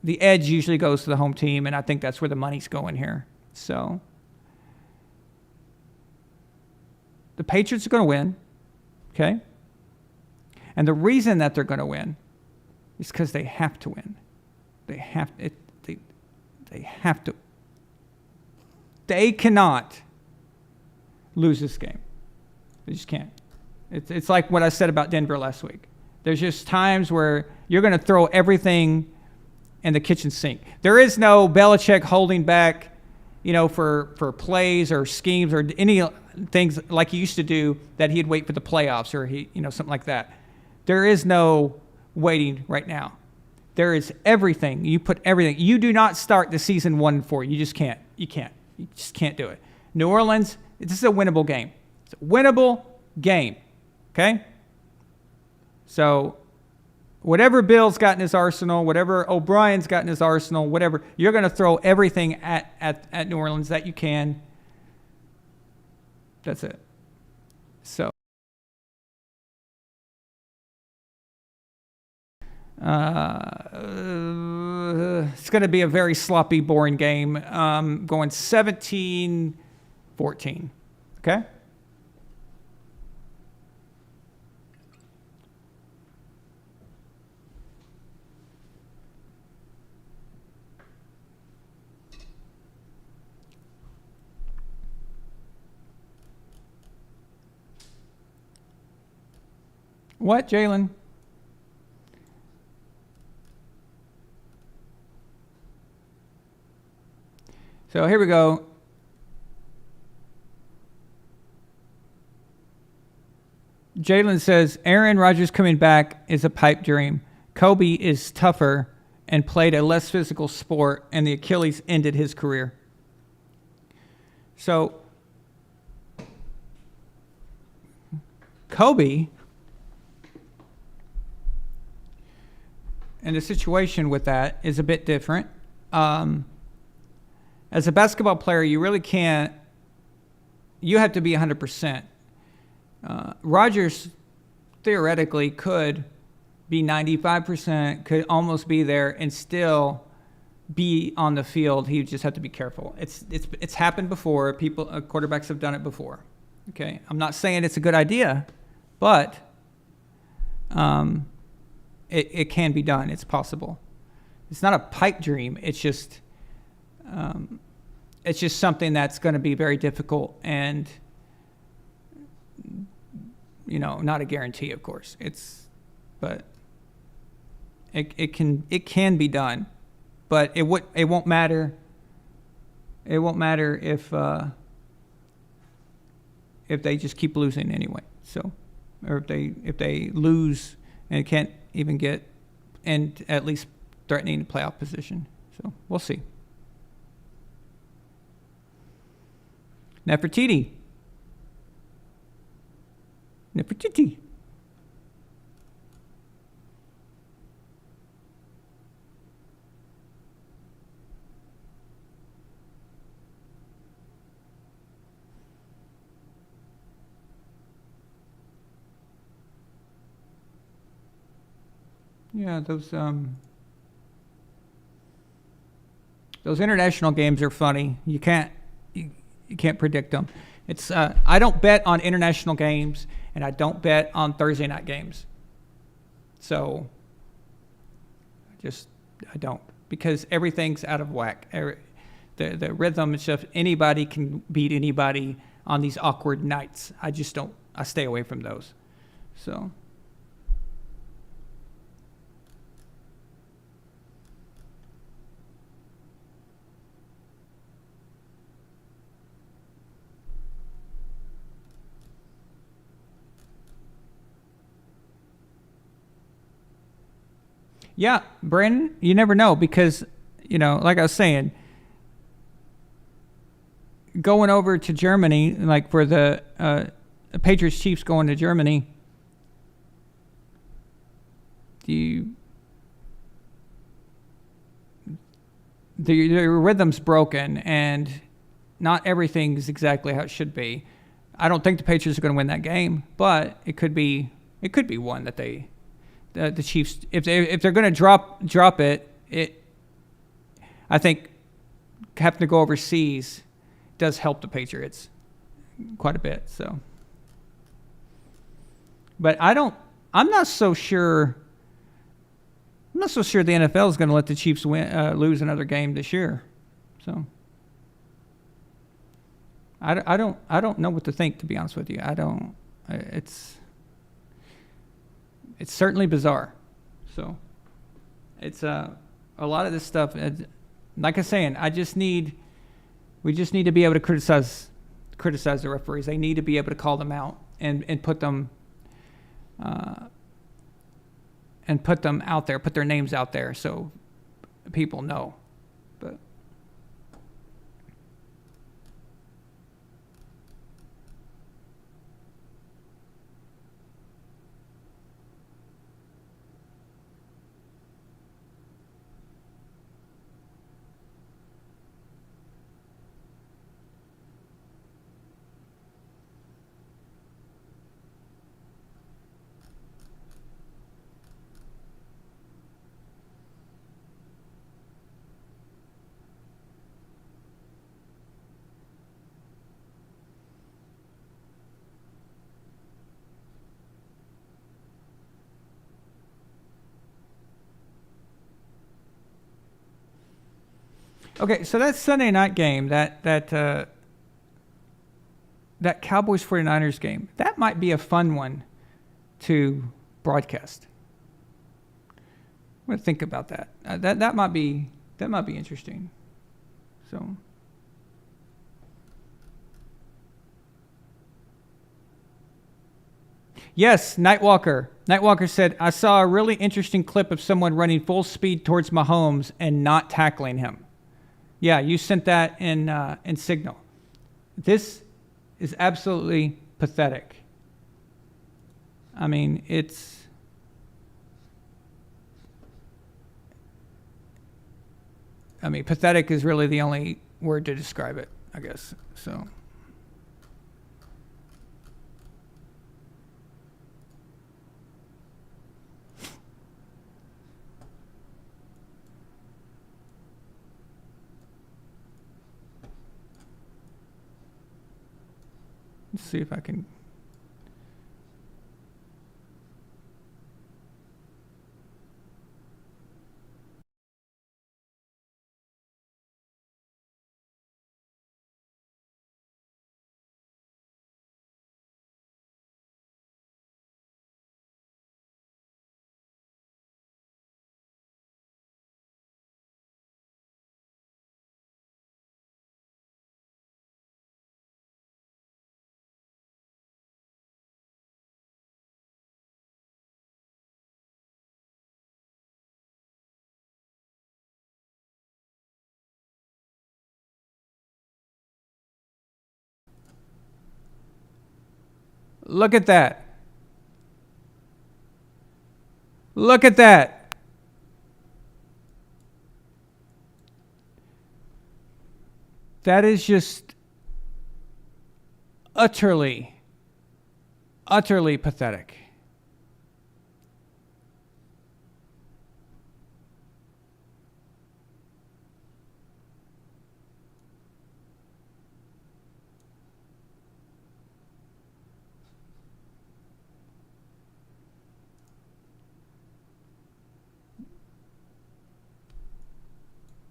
the edge usually goes to the home team, and I think that's where the money's going here. So the Patriots are going to win. Okay? And the reason that they're going to win is because they have to win. They have to. They cannot lose this game. They just can't. It's like what I said about Denver last week. There's just times where you're going to throw everything in the kitchen sink. There is no Belichick holding back, for plays or schemes or any things like he used to do that he'd wait for the playoffs or something like that. There is no waiting right now. There is everything. You put everything. You do not start the season 1-4. You just can't. You just can't do it. New Orleans, this is a winnable game. It's a winnable game. Okay? So whatever Bill's got in his arsenal, whatever O'Brien's got in his arsenal, whatever, you're going to throw everything at New Orleans that you can. That's it. So it's going to be a very sloppy, boring game. Going 17-14. Okay? What, Jalen? So here we go. Jalen says, Aaron Rodgers coming back is a pipe dream. Kobe is tougher and played a less physical sport, and the Achilles ended his career. So Kobe, and the situation with that is a bit different. As a basketball player, you really can't, you have to be 100%. Rodgers theoretically could be 95%, could almost be there and still be on the field. He just have to be careful. It's happened before. Quarterbacks have done it before. Okay, I'm not saying it's a good idea, but it can be done. It's possible. It's not a pipe dream. It's just something that's going to be very difficult and, not a guarantee, of course. But it can be done, but it won't matter. It won't matter if they just keep losing anyway. So, or if they lose and can't even get and at least threatening playoff position. So we'll see. Nefertiti. Yeah, those international games are funny. You can't predict them. It's I don't bet on international games, and I don't bet on Thursday night games. So I don't, because everything's out of whack. The rhythm and stuff. Anybody can beat anybody on these awkward nights. I just don't. I stay away from those. So. Yeah, Brandon, you never know because, like I was saying, going over to Germany, like for the Patriots Chiefs going to Germany, the rhythm's broken and not everything's exactly how it should be. I don't think the Patriots are going to win that game, but it could be one that the Chiefs, if they're going to drop it, I think having to go overseas does help the Patriots quite a bit. So, but I'm not so sure the NFL is going to let the Chiefs lose another game this year. So, I don't know what to think, to be honest with you. It's certainly bizarre. So it's a lot of this stuff. Like I was saying, we just need to be able to criticize the referees. They need to be able to call them out and put them out there, put their names out there so people know. But okay, so that Sunday night game, that Cowboys 49ers game, that might be a fun one to broadcast. I'm gonna think about that. That might be interesting. So. Yes, Nightwalker. Nightwalker said, I saw a really interesting clip of someone running full speed towards Mahomes and not tackling him. Yeah, you sent that in Signal. This is absolutely pathetic. I mean, pathetic is really the only word to describe it, I guess. So. Let's see if I can. Look at that. Look at that. That is just utterly pathetic.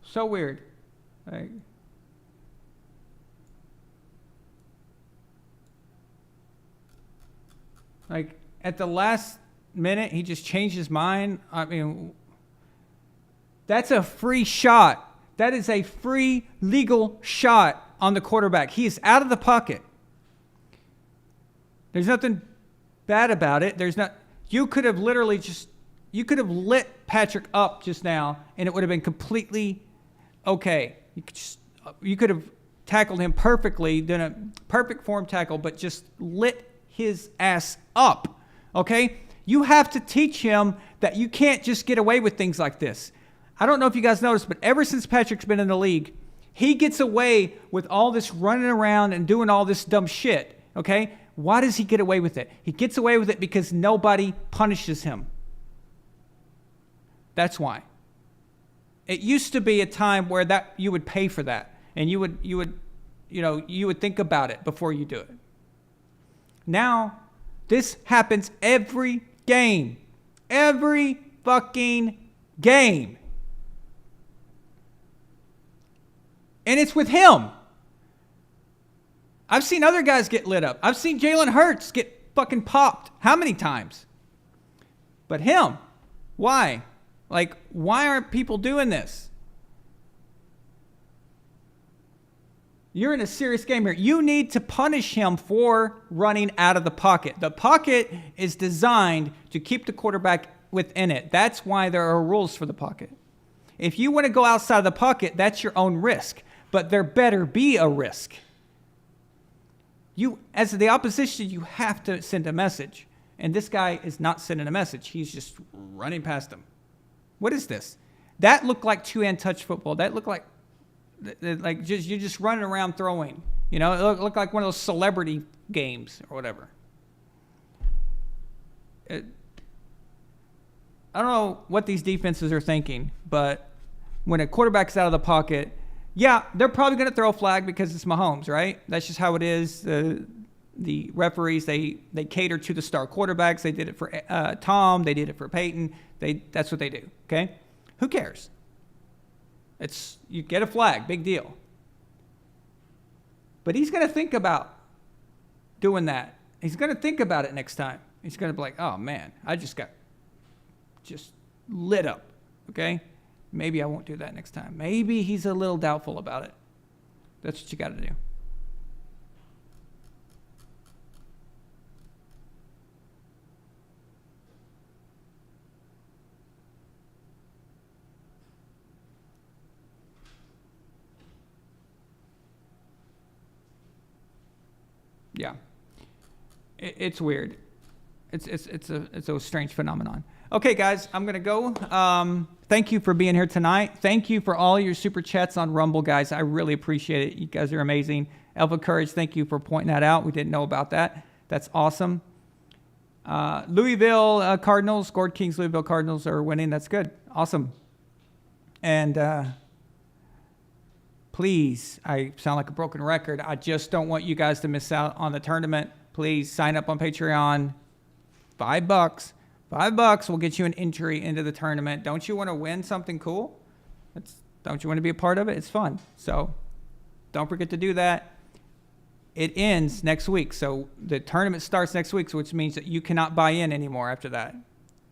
So weird. Like at the last minute, he just changed his mind. I mean, that's a free shot. That is a free legal shot on the quarterback. He is out of the pocket. There's nothing bad about it. You could have literally you could have lit Patrick up just now and it would have been completely okay. You could have tackled him perfectly, done a perfect form tackle, but just lit his ass up, okay? You have to teach him that you can't just get away with things like this. I don't know if you guys noticed, but ever since Patrick's been in the league, he gets away with all this running around and doing all this dumb shit, okay? Why does he get away with it? He gets away with it because nobody punishes him. That's why. It used to be a time where that you would pay for that, and you would think about it before you do it. Now, this happens every game. Every fucking game. And it's with him. I've seen other guys get lit up. I've seen Jalen Hurts get fucking popped. How many times? But him, why? Like, why aren't people doing this? You're in a serious game here. You need to punish him for running out of the pocket. The pocket is designed to keep the quarterback within it. That's why there are rules for the pocket. If you want to go outside of the pocket, that's your own risk. But there better be a risk. You, as the opposition, you have to send a message. And this guy is not sending a message. He's just running past him. What is this? That looked like two-hand touch football. That looked like you're just running around throwing. You know, it looked like one of those celebrity games or whatever. I don't know what these defenses are thinking, but when a quarterback's out of the pocket, yeah, they're probably going to throw a flag because it's Mahomes, right? That's just how it is. The referees, they cater to the star quarterbacks. They did it for Tom. They did it for Peyton. That's what they do, okay? Who cares? You get a flag, big deal. But he's going to think about doing that. He's going to think about it next time. He's going to be like, oh, man, I just got lit up, okay? Maybe I won't do that next time. Maybe he's a little doubtful about it. That's what you got to do. Yeah. It's weird. it's a strange phenomenon. Okay, guys, I'm gonna go. Thank you for being here tonight. Thank you for all your super chats on Rumble, guys. I really appreciate it. You guys are amazing. Elva Courage, thank you for pointing that out. We didn't know about that. That's awesome. Louisville Cardinals, Scored Kings Louisville Cardinals are winning. That's good. Awesome. And please, I sound like a broken record. I just don't want you guys to miss out on the tournament. Please sign up on Patreon. $5. $5 will get you an entry into the tournament. Don't you want to win something cool? Don't you want to be a part of it? It's fun. So don't forget to do that. It ends next week. So the tournament starts next week, which means that you cannot buy in anymore after that.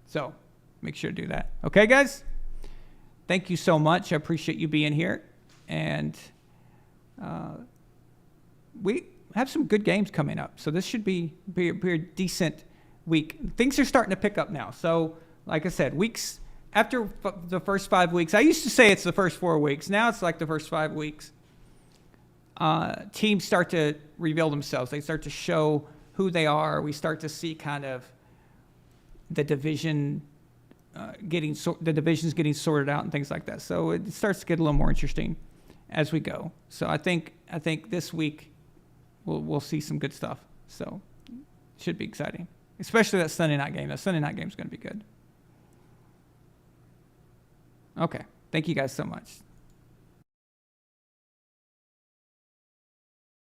So make sure to do that. Okay, guys? Thank you so much. I appreciate you being here. And we have some good games coming up. So this should be a decent week. Things are starting to pick up now. So like I said, weeks after the first 5 weeks, I used to say it's the first 4 weeks. Now it's like the first 5 weeks. Teams start to reveal themselves. They start to show who they are. We start to see kind of the division the divisions getting sorted out and things like that. So it starts to get a little more interesting as we go. So I think this week we'll see some good stuff. So it should be exciting, especially that Sunday night game. That Sunday night game is going to be good. Okay, thank you guys so much.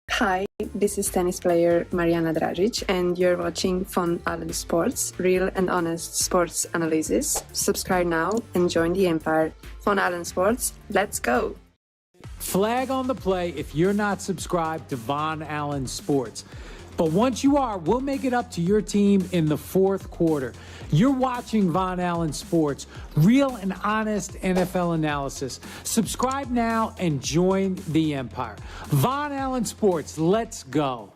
Hi, this is tennis player Mariana Dragic, and you're watching VonAllen Sports, real and honest sports analysis. Subscribe now and join the empire. VonAllen Sports, let's go! Flag on the play if you're not subscribed to VonAllen Sports. But once you are, we'll make it up to your team in the fourth quarter. You're watching VonAllen Sports, real and honest NFL analysis. Subscribe now and join the empire. VonAllen Sports, let's go.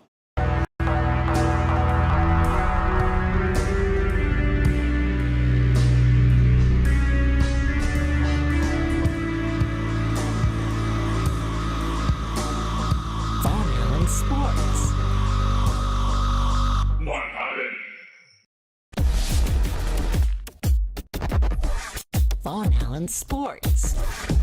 VonAllen Sports. VonAllen Sports.